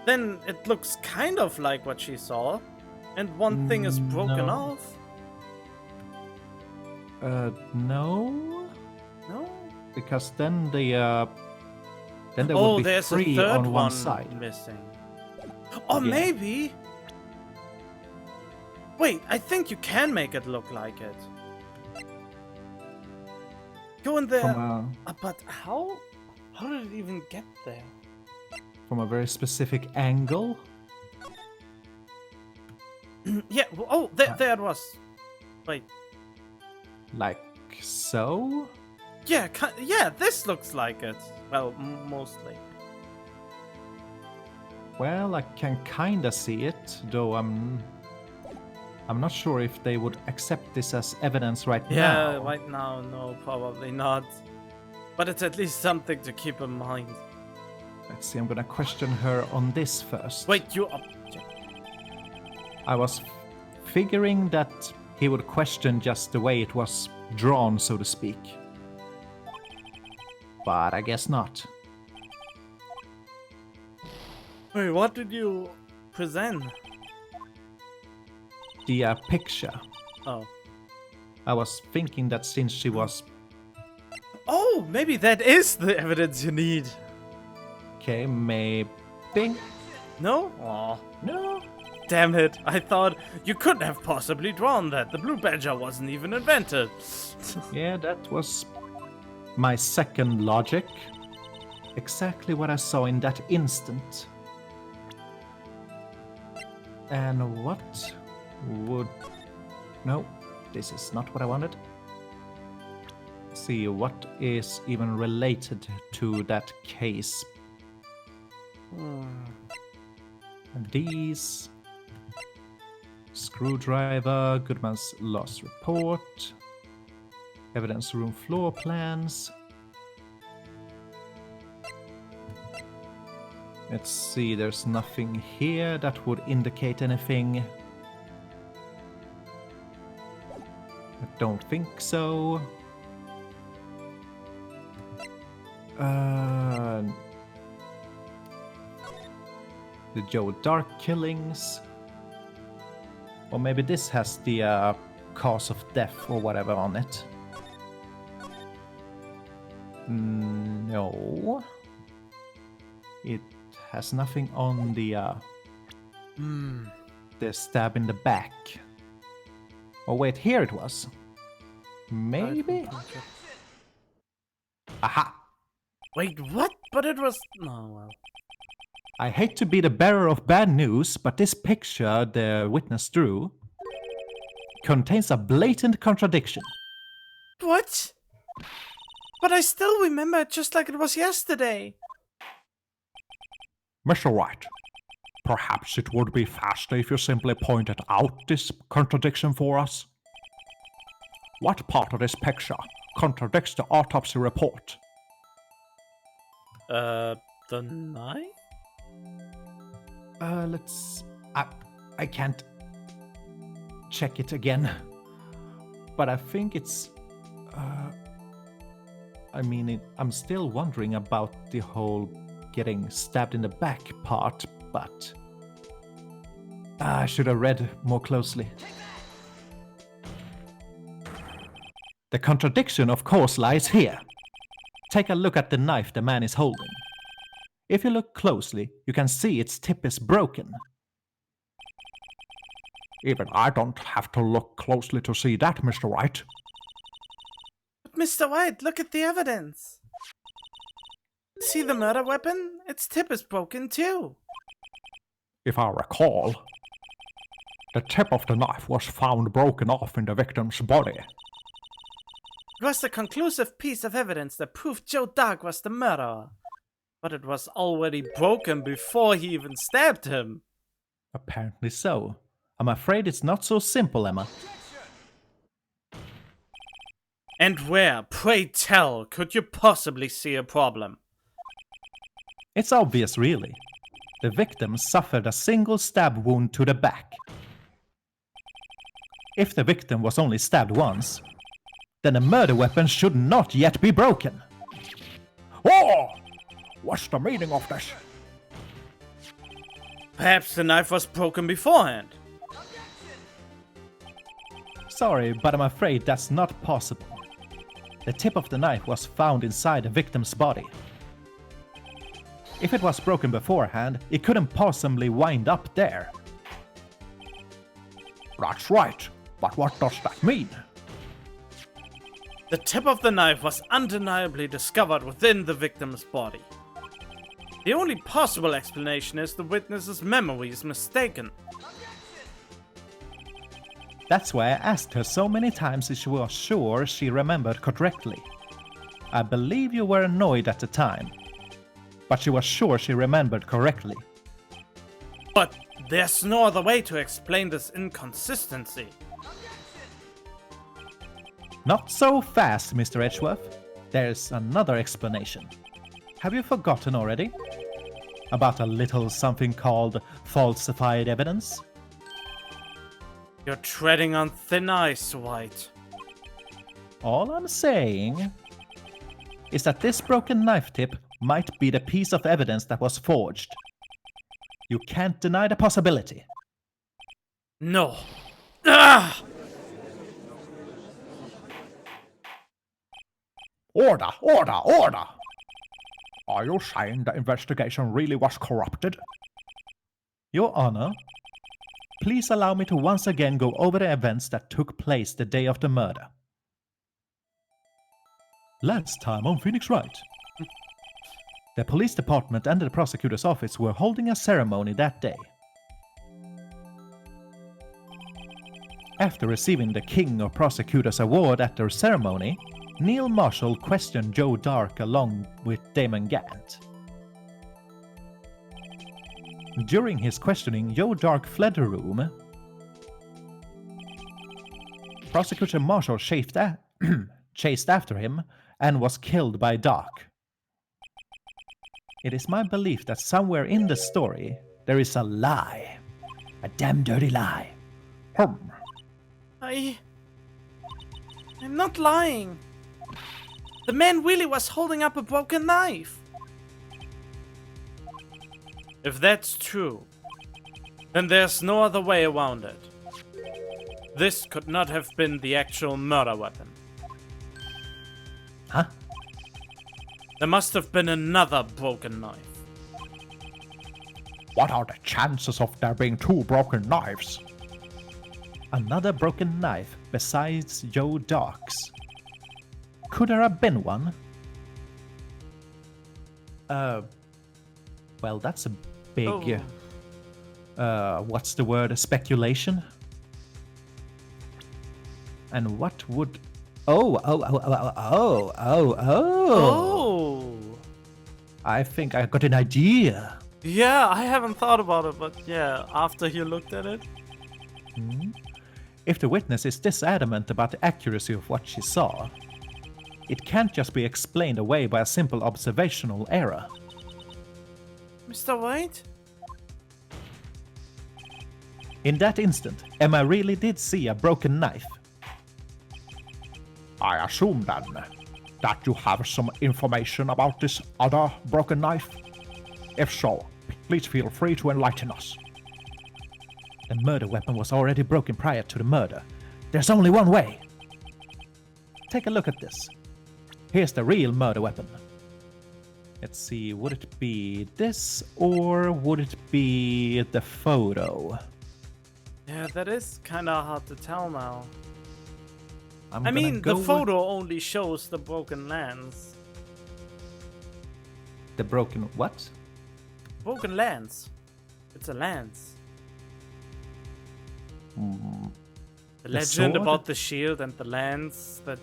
Then it looks kind of like what she saw. And one thing is broken No. off. No. No? Because then there Oh, would be there's a three third on one side. missing. Or Yeah. maybe... Wait, I think you can make it look like it. Go in there. But how? How did it even get there? From a very specific angle. Yeah. Oh, there it was. Wait. Like so. Yeah. Yeah. This looks like it. Well, mostly. Well, I can kinda see it, though I'm not sure if they would accept this as evidence right Yeah. now. Right now, no, probably not. But it's at least something to keep in mind. Let's see, I'm gonna question her on this first. Wait, you up? I was figuring that he would question just the way it was drawn, so to speak. But I guess not. Wait, what did you present? The picture. Oh. I was thinking that since she was... Oh, maybe that is the evidence you need. Okay, maybe... No? Aw. No? Damn it. I thought you couldn't have possibly drawn that. The blue badger wasn't even invented. Yeah, that was my second logic. Exactly what I saw in that instant. And what would... No, this is not what I wanted. See, what is even related to that case? These... Screwdriver, Goodman's loss report, evidence room floor plans. Let's see, there's nothing here that would indicate anything. I don't think so. The Joe Dark killings. Or maybe this has the cause of death or whatever on it. No. It has nothing on the stab in the back. Oh wait, here it was. Maybe? Aha! Wait, what? But it was... No, well... I hate to be the bearer of bad news, but this picture the witness drew contains a blatant contradiction. What? But I still remember it just like it was yesterday. Mr. Wright, perhaps it would be faster if you simply pointed out this contradiction for us. What part of this picture contradicts the autopsy report? The knife? Let's... I can't check it again. But I think it's... I mean, I'm still wondering about the whole getting stabbed in the back part, but... I should have read more closely. The contradiction, of course, lies here. Take a look at the knife the man is holding. If you look closely, you can see its tip is broken. Even I don't have to look closely to see that, Mr. Wright. But Mr. White, look at the evidence. See the murder weapon? Its tip is broken too. If I recall, The tip of the knife was found broken off in the victim's body. It was the conclusive piece of evidence that proved Joe Dark was the murderer. But it was already broken before he even stabbed him. Apparently so. I'm afraid it's not so simple, Emma. And where, pray tell, could you possibly see a problem? It's obvious, really. The victim suffered a single stab wound to the back. If the victim was only stabbed once, then a murder weapon should not yet be broken. Oh! What's the meaning of this? Perhaps the knife was broken beforehand. Sorry, but I'm afraid that's not possible. The tip of the knife was found inside the victim's body. If it was broken beforehand, it couldn't possibly wind up there. That's right, but what does that mean? The tip of the knife was undeniably discovered within the victim's body. The only possible explanation is the witness's memory is mistaken. That's why I asked her so many times if she was sure she remembered correctly. I believe you were annoyed at the time, but she was sure she remembered correctly. But there's no other way to explain this inconsistency. Not so fast, Mr. Edgeworth. There's another explanation. Have you forgotten already? About a little something called falsified evidence? You're treading on thin ice, Wright. All I'm saying is that this broken knife tip might be the piece of evidence that was forged. You can't deny the possibility. No. Ah! Order, order, order! Are you saying the investigation really was corrupted? Your Honor, please allow me to once again go over the events that took place the day of the murder. Last time on Phoenix Wright. The police department and the prosecutor's office were holding a ceremony that day. After receiving the King of Prosecutors Award at their ceremony, Neil Marshall questioned Joe Dark along with Damon Gant. During his questioning, Joe Dark fled the room. Prosecutor Marshall chased after him and was killed by Dark. It is my belief that somewhere in the story there is a lie. A damn dirty lie. I'm not lying. The man really was holding up a broken knife. If that's true, then there's no other way around it. This could not have been the actual murder weapon. Huh? There must have been another broken knife. What are the chances of there being two broken knives? Another broken knife besides Joe Dark's. Could there have been one? Well, that's a big... what's the word? Speculation? And what would... Oh! I think I got an idea. Yeah, I haven't thought about it, but yeah, after you looked at it. If the witness is this adamant about the accuracy of what she saw, it can't just be explained away by a simple observational error. Mr. Wright? In that instant, Emma really did see a broken knife. I assume then that you have some information about this other broken knife? If so, please feel free to enlighten us. The murder weapon was already broken prior to the murder. There's only one way. Take a look at this. Here's the real murder weapon. Let's see, would it be this or would it be the photo? Yeah, that is kinda hard to tell now. I'm I mean, go the with photo only shows the broken lens. the broken what? Broken lens. It's a lens. The legend sword? about the shield and the lance that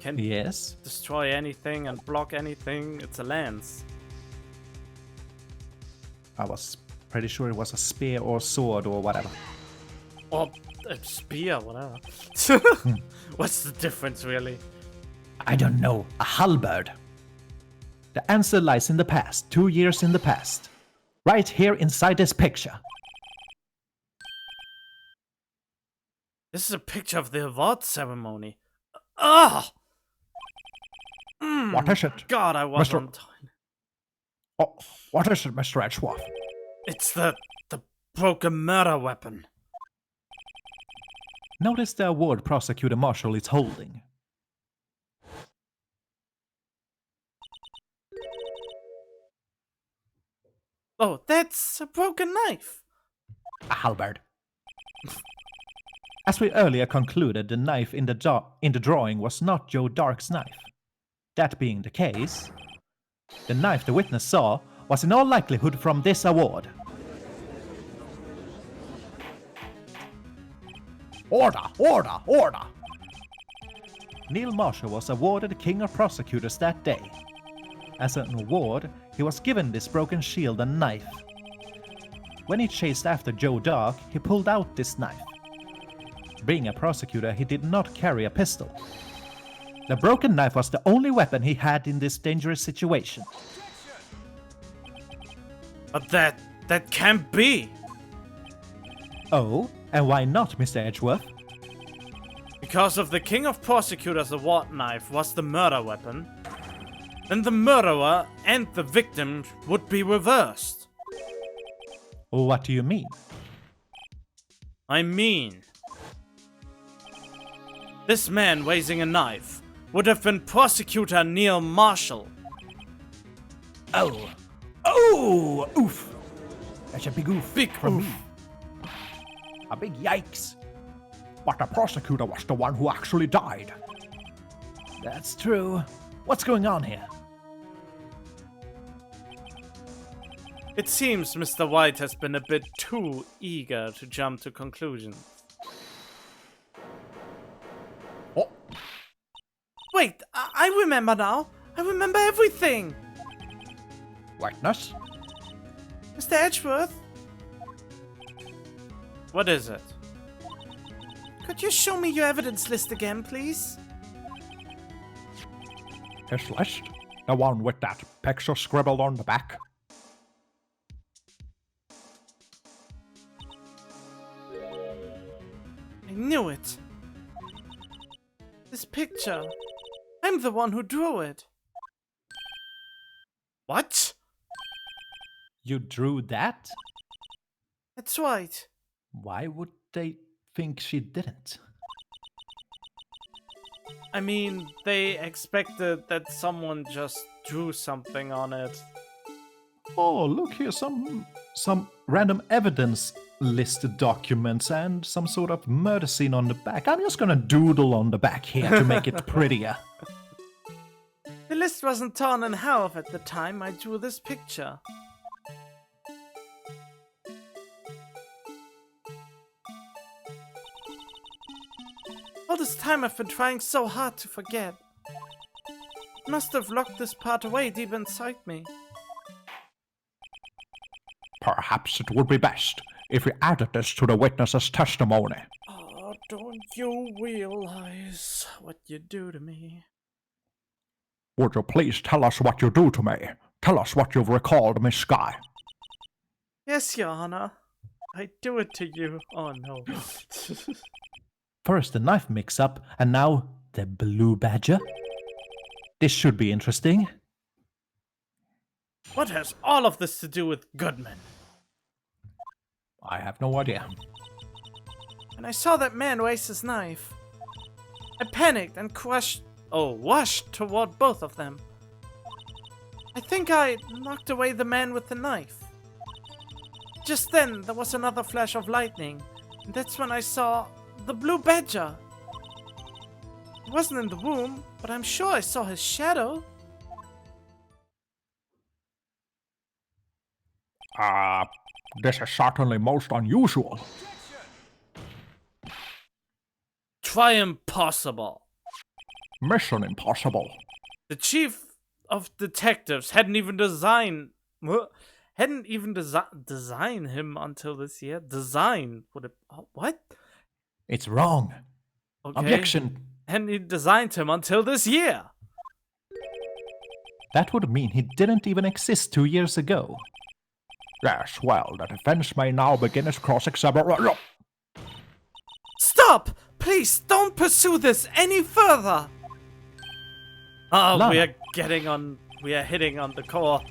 can Yes. destroy anything and block anything. It's a lance. I was pretty sure it was a spear or sword or whatever. Or a spear, whatever. What's the difference, really? I don't know. A halberd. The answer lies in the past, 2 years in the past. Right here inside this picture. This is a picture of the award ceremony. Ugh! What is it? God, I was Mr. on time. Oh, what is it, Mr. Edgeworth? It's the broken murder weapon. Notice the award Prosecutor Marshall is holding. Oh, that's a broken knife. A halberd. As we earlier concluded, the knife in the drawing was not Joe Dark's knife. That being the case, the knife the witness saw was in all likelihood from this award. Order, order, order! Neil Marshall was awarded King of Prosecutors that day. As an award, he was given this broken shield and knife. When he chased after Joe Dark, he pulled out this knife. Being a prosecutor, he did not carry a pistol. The broken knife was the only weapon he had in this dangerous situation. But that can't be. Oh, and why not, Mr. Edgeworth? Because if the King of Prosecutors' award knife was the murder weapon, then the murderer and the victim would be reversed. What do you mean? I mean, this man raising a knife would have been Prosecutor Neil Marshall. Oh! Oh! Oof! That's a big oof. Big from oof. me. A big yikes. But the prosecutor was the one who actually died. That's true. What's going on here? It seems Mr. Wright has been a bit too eager to jump to conclusions. Oh, Wait, I remember now. I remember everything. witness? Mr. Edgeworth? What is it? Could you show me your evidence list again, please? His list? The one with that picture scribbled on the back? I knew it. This picture. I'm the one who drew it. What? You drew that? That's right. Why would they think she didn't? I mean, they expected that someone just drew something on it. Oh, look here, some random evidence list documents and some sort of murder scene on the back. I'm just gonna doodle on the back here to make it prettier. The list wasn't torn in half at the time I drew this picture. All this time I've been trying so hard to forget. Must have locked this part away deep inside me. Perhaps it would be best if we added this to the witness's testimony. Oh, don't you realize what you do to me? Would you please tell us what you do to me? Tell us what you've recalled, Miss Sky. Yes, Your Honor. I do it to you. Oh no. First the knife mix-up, and now the blue badger. This should be interesting. What has all of this to do with Goodman? I have no idea. When I saw that man raise his knife, I panicked and rushed toward both of them. I think I knocked away the man with the knife. Just then, there was another flash of lightning, and that's when I saw the blue badger. He wasn't in the room, but I'm sure I saw his shadow. This is certainly most unusual. Try impossible. Mission impossible. The chief of detectives hadn't even designed him until this year. Design would have what? It's wrong. Okay. Objection. And he designed him until this year. That would mean he didn't even exist 2 years ago. Yes, well, the defense may now begin its cross-examination. Stop! Please don't pursue this any further. Oh, Lana. we are hitting on the core.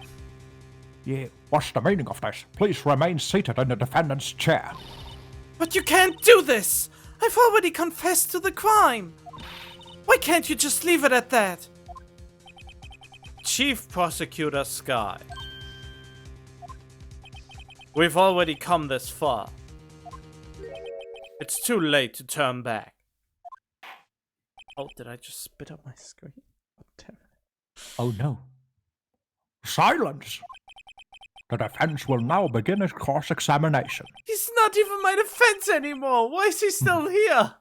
Yeah, what's the meaning of this? Please remain seated in the defendant's chair. But you can't do this! I've already confessed to the crime! Why can't you just leave it at that? Chief Prosecutor Sky. We've already come this far. It's too late to turn back. Oh, did I just spit up my screen? Oh, damn it. Oh no. Silence! The defense will now begin its cross-examination. He's not even my defense anymore! Why is he still here?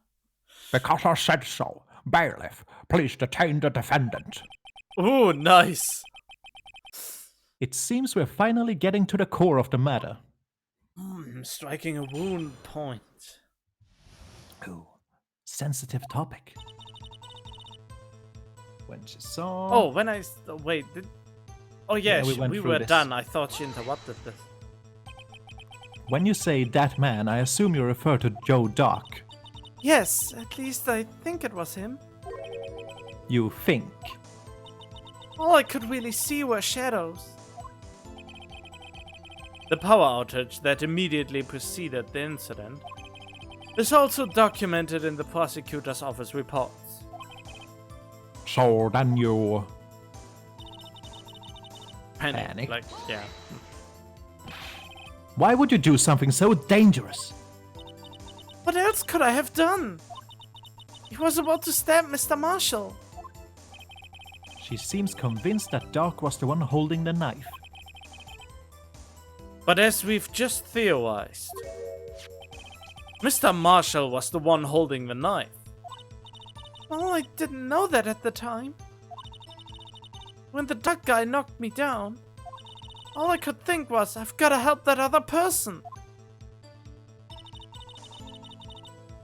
Because I said so. Bailiff, please detain the defendant. Ooh, nice. It seems we're finally getting to the core of the matter. Striking a wound point. Ooh, sensitive topic. When she saw... Oh, when I... wait, oh yeah, Yeah, we through were this. done. I thought she interrupted this. When you say that man, I assume you refer to Joe Dock. Yes, at least I think it was him. You think. All I could really see were shadows. The power outage that immediately preceded the incident is also documented in the prosecutor's office reports. So then you... Panic. Like, yeah. Why would you do something so dangerous? What else could I have done? He was about to stab Mr. Marshall. She seems convinced that Doc was the one holding the knife. But as we've just theorized, Mr. Marshall was the one holding the knife. Well, I didn't know that at the time. When the duck guy knocked me down, all I could think was, I've gotta help that other person.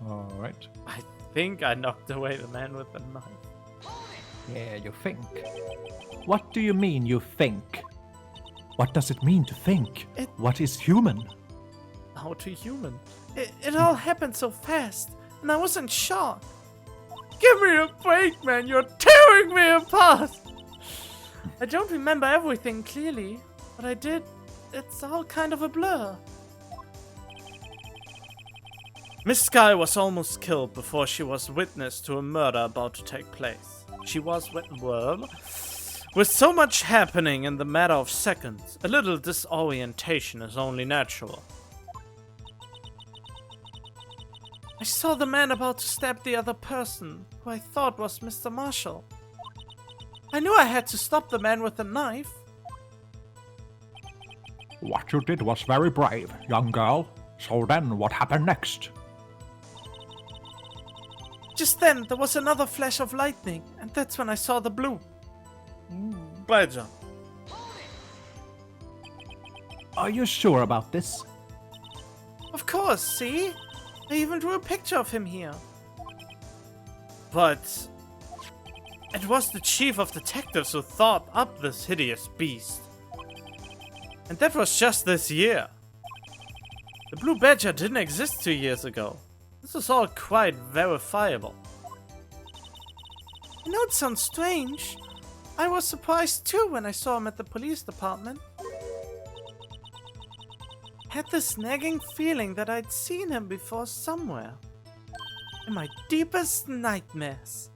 Alright. I think I knocked away the man with the knife. Yeah, you think. What do you mean, you think? What does it mean to think? What is human? How to human? It all happened so fast, and I was in shock. Give me a break, man! You're tearing me apart! I don't remember everything clearly, but I did. It's all kind of a blur. Miss Sky was almost killed before she was witness to a murder about to take place. She was with so much happening in the matter of seconds, a little disorientation is only natural. I saw the man about to stab the other person, who I thought was Mr. Marshall. I knew I had to stop the man with the knife. What you did was very brave, young girl. So then, what happened next? Just then, there was another flash of lightning, and that's when I saw the blue badger. Are you sure about this? Of course, see? I even drew a picture of him here. But it was the chief of detectives who thought up this hideous beast. And that was just this year. The blue badger didn't exist 2 years ago. This is all quite verifiable. I know it sounds strange. I was surprised too when I saw him at the police department. Had this nagging feeling that I'd seen him before somewhere. In my deepest nightmares.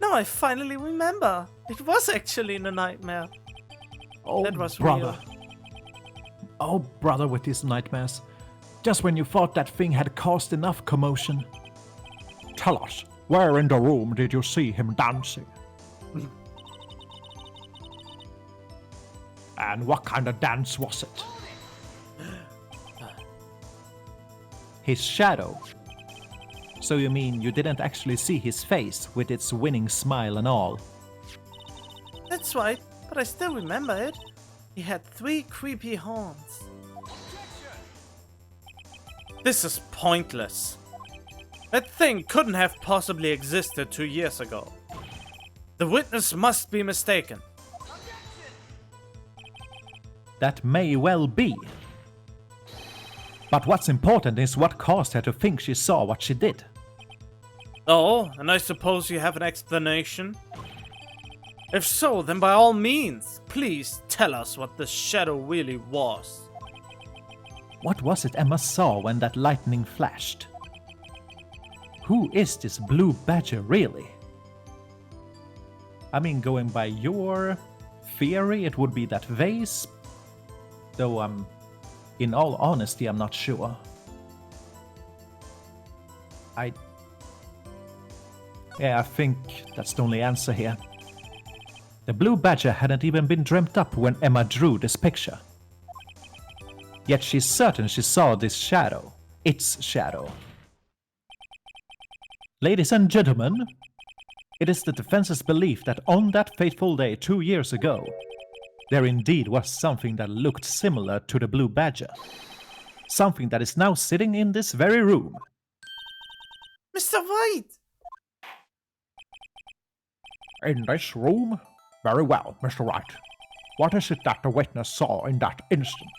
Now I finally remember. It was actually in a nightmare. Oh, That was brother. real. Oh, brother with these nightmares. Just when you thought that thing had caused enough commotion. Tell us, where in the room did you see him dancing? And what kind of dance was it? His shadow. So you mean you didn't actually see his face with its winning smile and all? That's right, but I still remember it. He had 3 creepy horns. This is pointless. That thing couldn't have possibly existed 2 years ago. The witness must be mistaken. That may well be. But what's important is what caused her to think she saw what she did. Oh, and I suppose you have an explanation? If so, then by all means, please tell us what the shadow really was. What was it Emma saw when that lightning flashed? Who is this blue badger really? I mean, going by your theory, it would be that vase. Though in all honesty, I'm not sure. I think that's the only answer here. The blue badger hadn't even been dreamt up when Emma drew this picture. Yet she's certain she saw this shadow. Its shadow. Ladies and gentlemen, it is the defense's belief that on that fateful day 2 years ago, there indeed was something that looked similar to the blue badger. Something that is now sitting in this very room. Mr. Wright! In this room? Very well, Mr. Wright. What is it that the witness saw in that instant?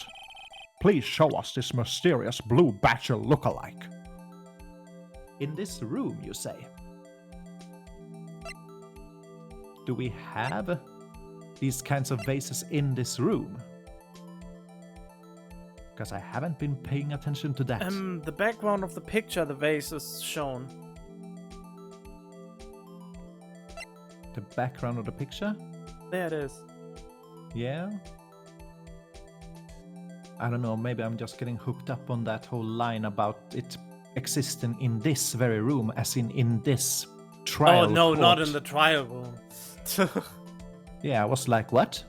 Please show us this mysterious blue badger look-alike. In this room, you say? Do we have these kinds of vases in this room? Because I haven't been paying attention to that. The background of the picture the vase is shown. The background of the picture? There it is. Yeah? I don't know, maybe I'm just getting hooked up on that whole line about it existing in this very room, as in this trial Oh no, court. not in the trial room. Yeah, I was like, what?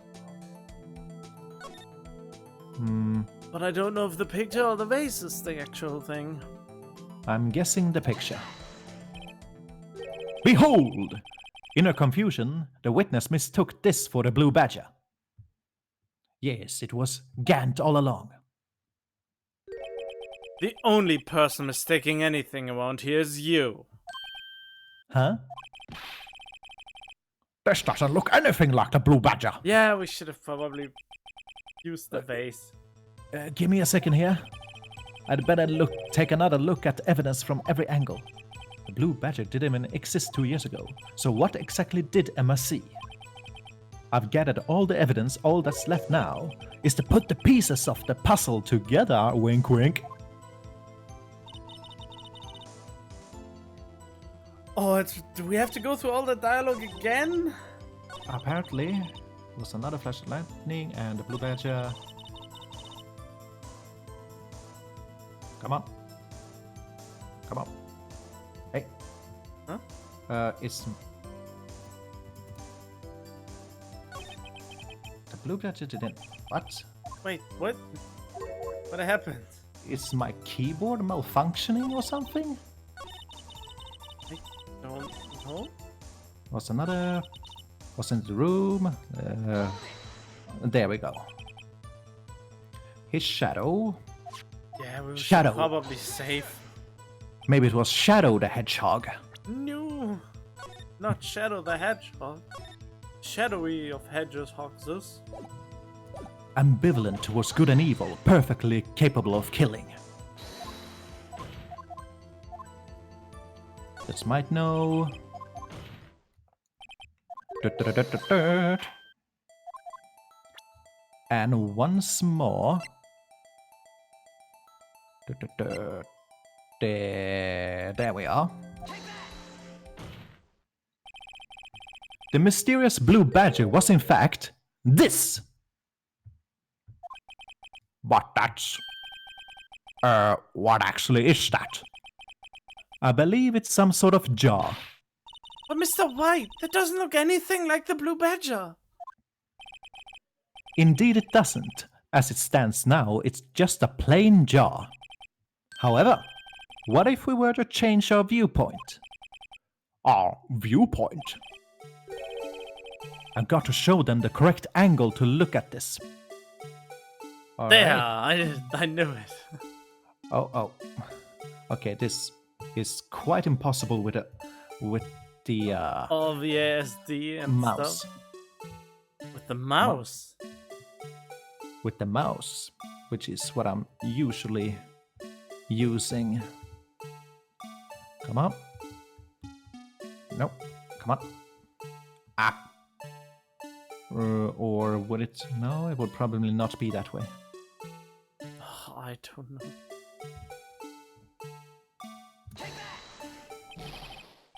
But I don't know if the picture or the vase is the actual thing. I'm guessing the picture. Behold! In her confusion, the witness mistook this for the blue badger. Yes, it was Gant all along. The only person mistaking anything around here is you. Huh? This doesn't look anything like the blue badger. Yeah, we should have probably used the vase. Give me a second here. I'd better take another look at evidence from every angle. The blue badger didn't even exist 2 years ago. So what exactly did Emma see? I've gathered all the evidence. All that's left now is to put the pieces of the puzzle together. Wink, wink. Oh, do we have to go through all the dialogue again? Apparently, it was another flash of lightning and the blue badger. Come on. Come on. Hey. Huh? It's... The blue badger didn't... What? Wait, what? What happened? Is my keyboard malfunctioning or something? I don't know. Was another... Was in the room. There we go. His shadow. Yeah, we Shadow. should probably save. Maybe it was Shadow the Hedgehog. No, not Shadow the Hedgehog. Shadowy of hedgehogs. Ambivalent towards good and evil, perfectly capable of killing. This might know. And once more. There we are. The mysterious blue badger was in fact this. But that's... what actually is that? I believe it's some sort of jar. But Mr. White, that doesn't look anything like the blue badger. Indeed it doesn't. As it stands now, it's just a plain jar. However, What if we were to change our viewpoint? Our viewpoint. I've got to show them the correct angle to look at this. All There, right. I knew it. Oh. Okay, this is quite impossible with the All the ASD and mouse. stuff. With the mouse. With the mouse, which is what I'm usually using. Come on. Nope. Come on. Ah. Or would it? No, it would probably not be that way. Oh, I don't know.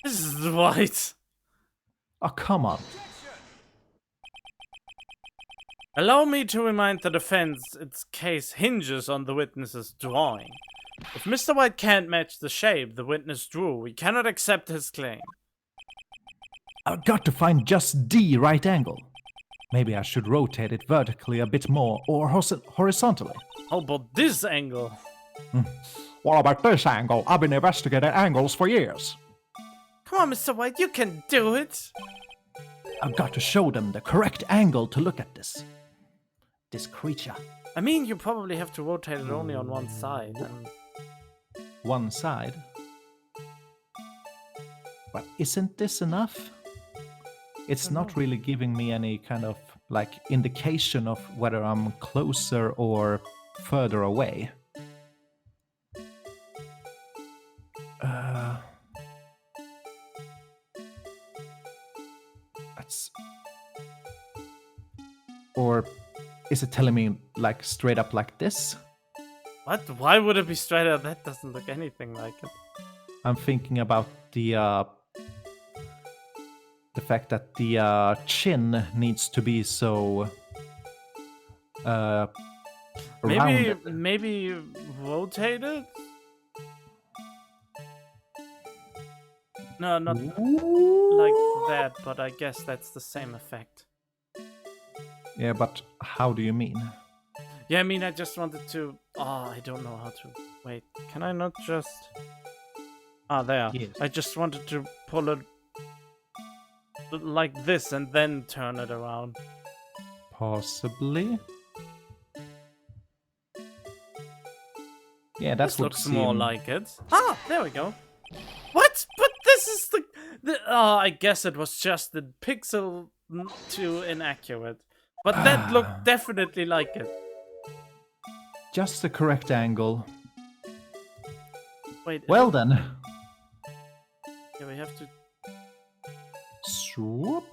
This is right. Oh, come on. Allow me to remind the defense its case hinges on the witness's drawing. If Mr. White can't match the shape the witness drew, we cannot accept his claim. I've got to find just the right angle. Maybe I should rotate it vertically a bit more, or horizontally. How about this angle? What about this angle? I've been investigating angles for years. Come on, Mr. White, you can do it. I've got to show them the correct angle to look at this creature. I mean, you probably have to rotate it only on one side. And... One side. But isn't this enough? It's not really giving me any kind of like indication of whether I'm closer or further away. That's... Or is it telling me like straight up like this? What? Why would it be straight up? That doesn't look anything like it. I'm thinking about the fact that the chin needs to be so rounded. Maybe rotate it? No, not like that, but I guess that's the same effect. Yeah, but how do you mean? Yeah, I mean, I just wanted to... Oh, I don't know how to... Wait, can I not just... Ah, there. Yes. I just wanted to pull it like this and then turn it around. Possibly. Yeah, that's This what looks more like it. Ah, there we go. What? But this is the... Oh, I guess it was just the pixel too inaccurate. But that looked definitely like it. Just the correct angle. Wait. Well then. Yeah, we have to... Swoop.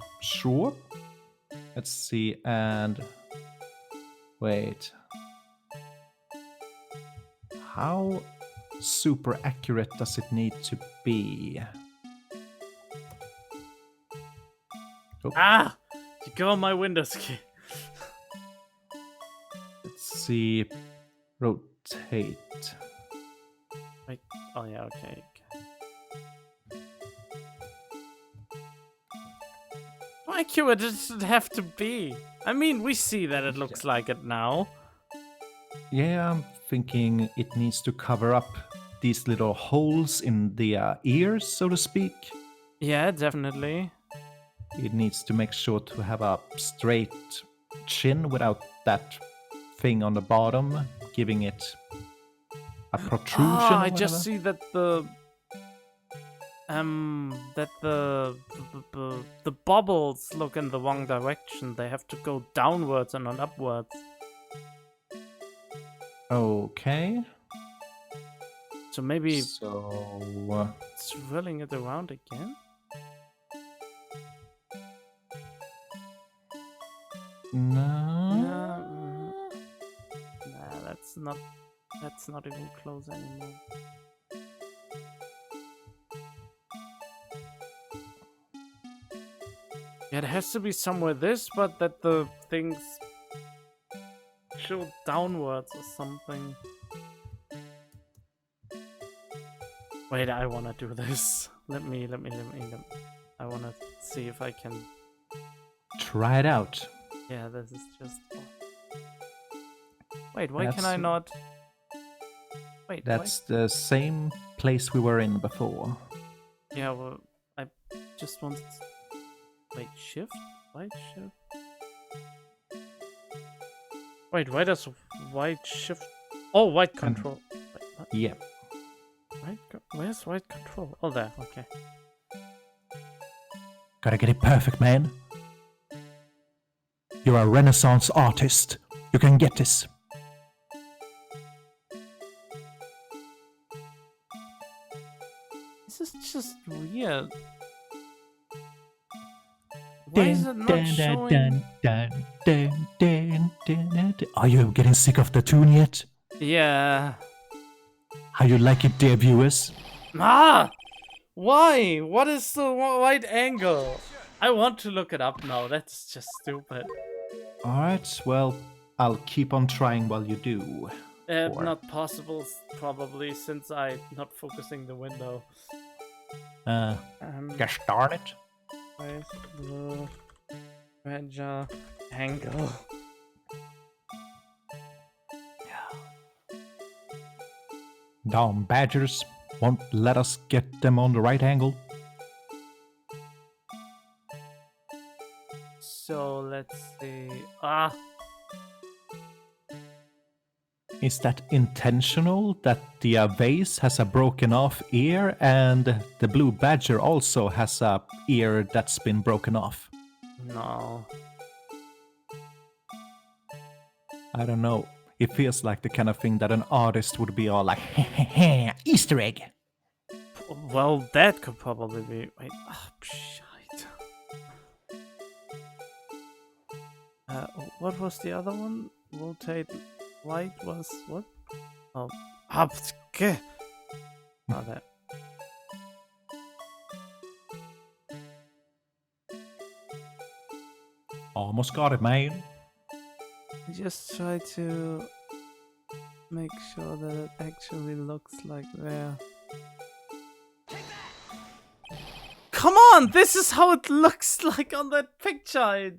Let's see, and... Wait. How super accurate does it need to be? Oh. Ah! You go on my Windows key. Let's see. Rotate. Wait. Oh, yeah, okay. How accurate does it have to be? I mean, we see that it looks like it now. Yeah, I'm thinking it needs to cover up these little holes in the ears, so to speak. Yeah, definitely. It needs to make sure to have a straight chin without that thing on the bottom, giving it a protrusion. Ah, I just see that the bubbles look in the wrong direction. They have to go downwards and not upwards. Okay. So maybe So swirling it around again. no. Nah, that's not even close anymore. Yeah, it has to be somewhere this, but that the things show downwards or something. Wait, I wanna do this. Let me. I wanna see if I can. Try it out. Yeah, this is just. Wait, why can That's- I not? Wait, That's the same place we were in before. Yeah, well, I just wanted... Wait, shift? White shift? Wait, why does white shift... Oh, white control. Wait, what? Yeah. Where's white control? Oh, there, okay. Gotta get it perfect, man. You're a Renaissance artist. You can get this. This is just weird. Why is it not showing... Are you getting sick of the tune yet? Yeah. How you like it, dear viewers? Ah! Why? What is the right angle? I want to look it up now. That's just stupid. Alright, well, I'll keep on trying while you do. Or- Not possible, probably, since I'm not focusing the window. Gosh darn it. Where's the Ranger angle? Damn badgers won't let us get them on the right angle. So let's see. Ah, Is that intentional that the vase has a broken off ear and the blue badger also has a ear that's been broken off? no. I don't know. It feels like the kind of thing that an artist would be all like, Easter egg. Well, that could probably be. Wait. Oh, shite. What was the other one? Rotate light was what? Oh, okay. Oh, that. Almost got it, man. Just try to make sure that it actually looks like there. Come on! This is how it looks like on that picture!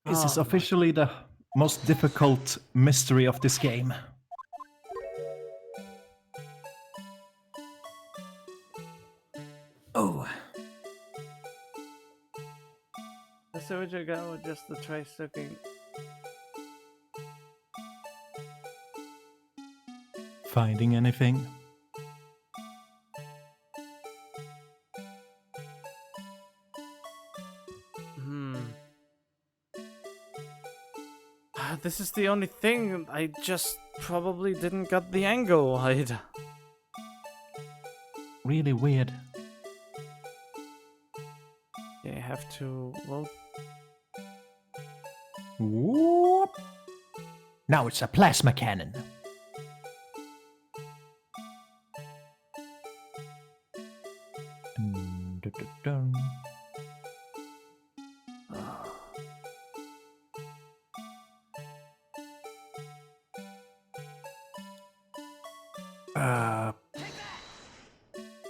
This is Oh, officially the most difficult mystery of this game. Oh. That's the original guy or just the trace looking. Finding anything? This is the only thing. I just probably didn't get the angle right. Really weird. You have to. Well, Whoop. Now it's a plasma cannon. Dun.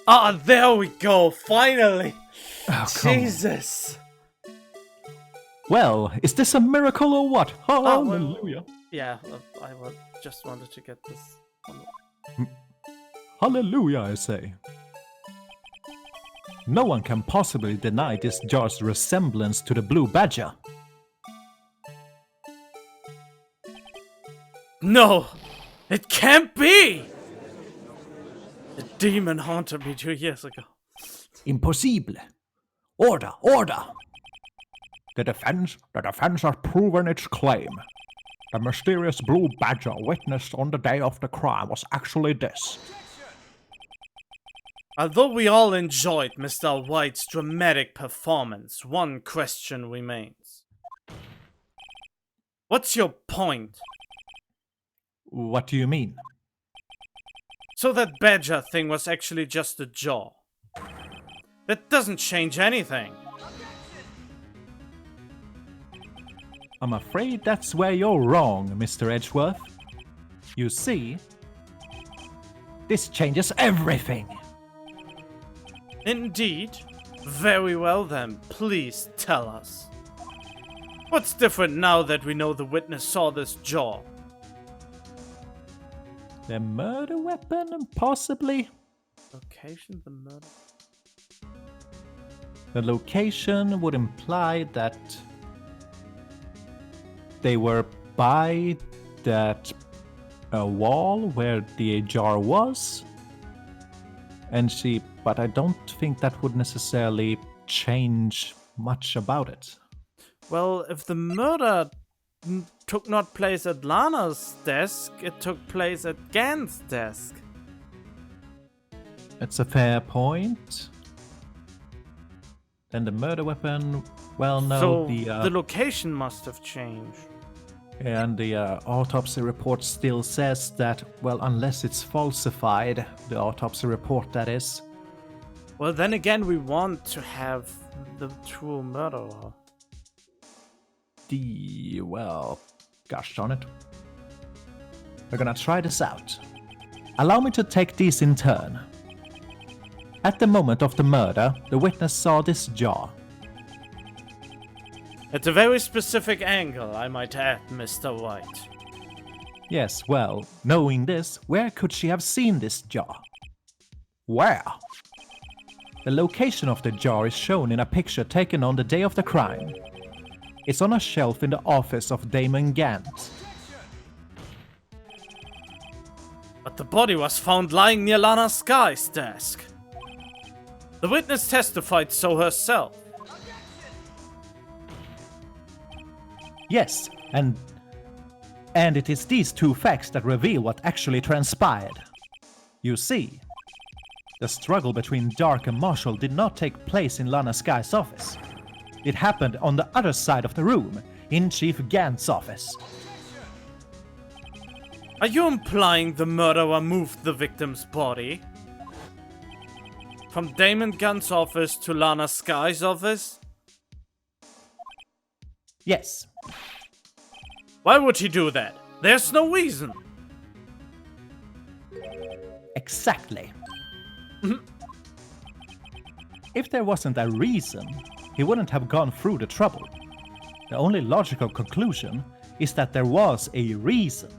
ah, there we go. Finally. Oh, come on. Jesus. Well, is this a miracle or what? well- Hallelujah. Yeah, just wanted to get this. Hallelujah, I say. No one can possibly deny this jar's resemblance to the blue badger. No, it can't be. The demon haunted me 2 years ago. Impossible. Order, order. The defense has proven its claim. The mysterious blue badger witnessed on the day of the crime was actually this. Although we all enjoyed Mr. Wright's dramatic performance, one question remains. What's your point? What do you mean? So that badger thing was actually just a jaw. That doesn't change anything. I'm afraid that's where you're wrong, Mr. Edgeworth. You see, This changes everything. Indeed. Very well then, please tell us. What's different now that we know the witness saw this jaw? The murder weapon, possibly. Location, the murder. The location would imply that they were by that wall where the jar was. But I don't think that would necessarily change much about it. Well, if the murder took not place at Lana's desk, it took place at Gan's desk. It's a fair point. Then the murder weapon, well, no, So the location must have changed. and the autopsy report still says that, well, unless it's falsified, the autopsy report that is. Well, then again, we want to have the true murderer. Well, gosh darn it. We're gonna try this out. Allow me to take these in turn. At the moment of the murder, the witness saw this jar. At a very specific angle, I might add, Mr. White. Yes, well, knowing this, where could she have seen this jar? Where? The location of the jar is shown in a picture taken on the day of the crime. It's on a shelf in the office of Damon Gant. But the body was found lying near Lana Sky's desk. The witness testified so herself. Yes, and it is these two facts that reveal what actually transpired. You see, the struggle between Dark and Marshall did not take place in Lana Sky's office. It happened on the other side of the room, in Chief Gant's office. Are you implying the murderer moved the victim's body? From Damon Gant's office to Lana Sky's office? Yes. Why would he do that? There's no reason. Exactly. If there wasn't a reason, he wouldn't have gone through the trouble. The only logical conclusion is that there was a reason.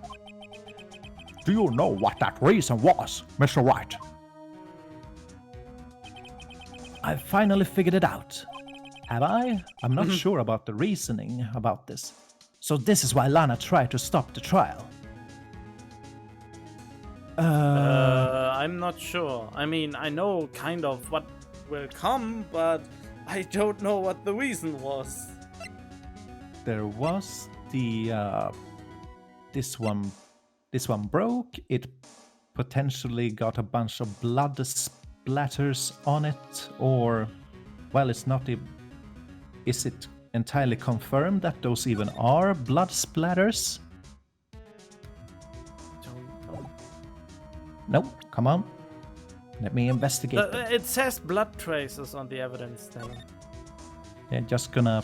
Do you know what that reason was, Mr. Wright? I've finally figured it out. Have I? I'm not sure about the reasoning about this. So this is why Lana tried to stop the trial. I'm not sure. I mean, I know kind of what will come, but I don't know what the reason was. There was the this one broke. It potentially got a bunch of blood splatters on it, or well, it's not. Is it entirely confirmed that those even are blood splatters? Don't know. Nope. Come on. Let me investigate. It says blood traces on the evidence thing. Yeah, just gonna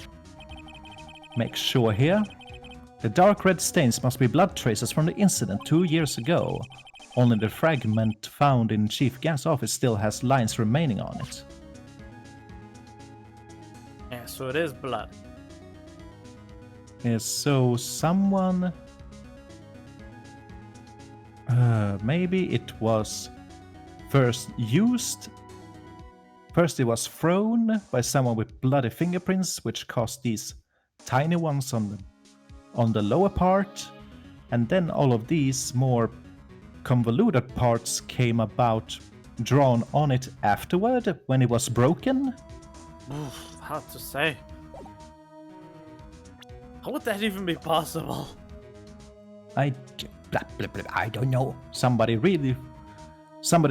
make sure here. The dark red stains must be blood traces from the incident 2 years ago. Only the fragment found in Chief Gant's office still has lines remaining on it. Yeah, so it is blood. So someone... maybe it was first used. First it was thrown by someone with bloody fingerprints, which caused these tiny ones on the lower part. And then all of these more convoluted parts came about drawn on it afterward when it was broken. Oof, hard to say. How would that even be possible? I don't know. Somebody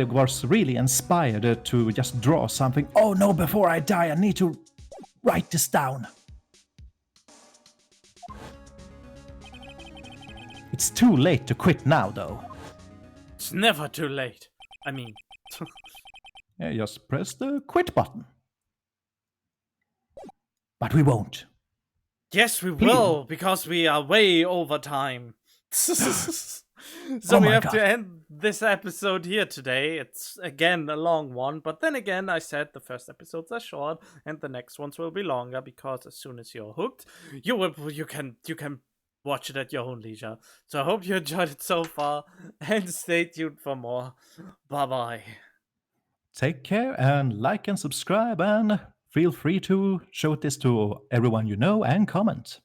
was really inspired to just draw something. Oh no, before I die, I need to write this down. It's too late to quit now, though. It's never too late. I mean... Yeah, just press the quit button. But we won't. Yes, we will, because we are way over time. So Oh we my have God. to end this episode here today. It's again a long one, but then again, I said the first episodes are short, and the next ones will be longer because as soon as you're hooked, you can watch it at your own leisure. So I hope you enjoyed it so far, and stay tuned for more. Bye bye. Take care and like and subscribe, and feel free to show this to everyone you know and comment.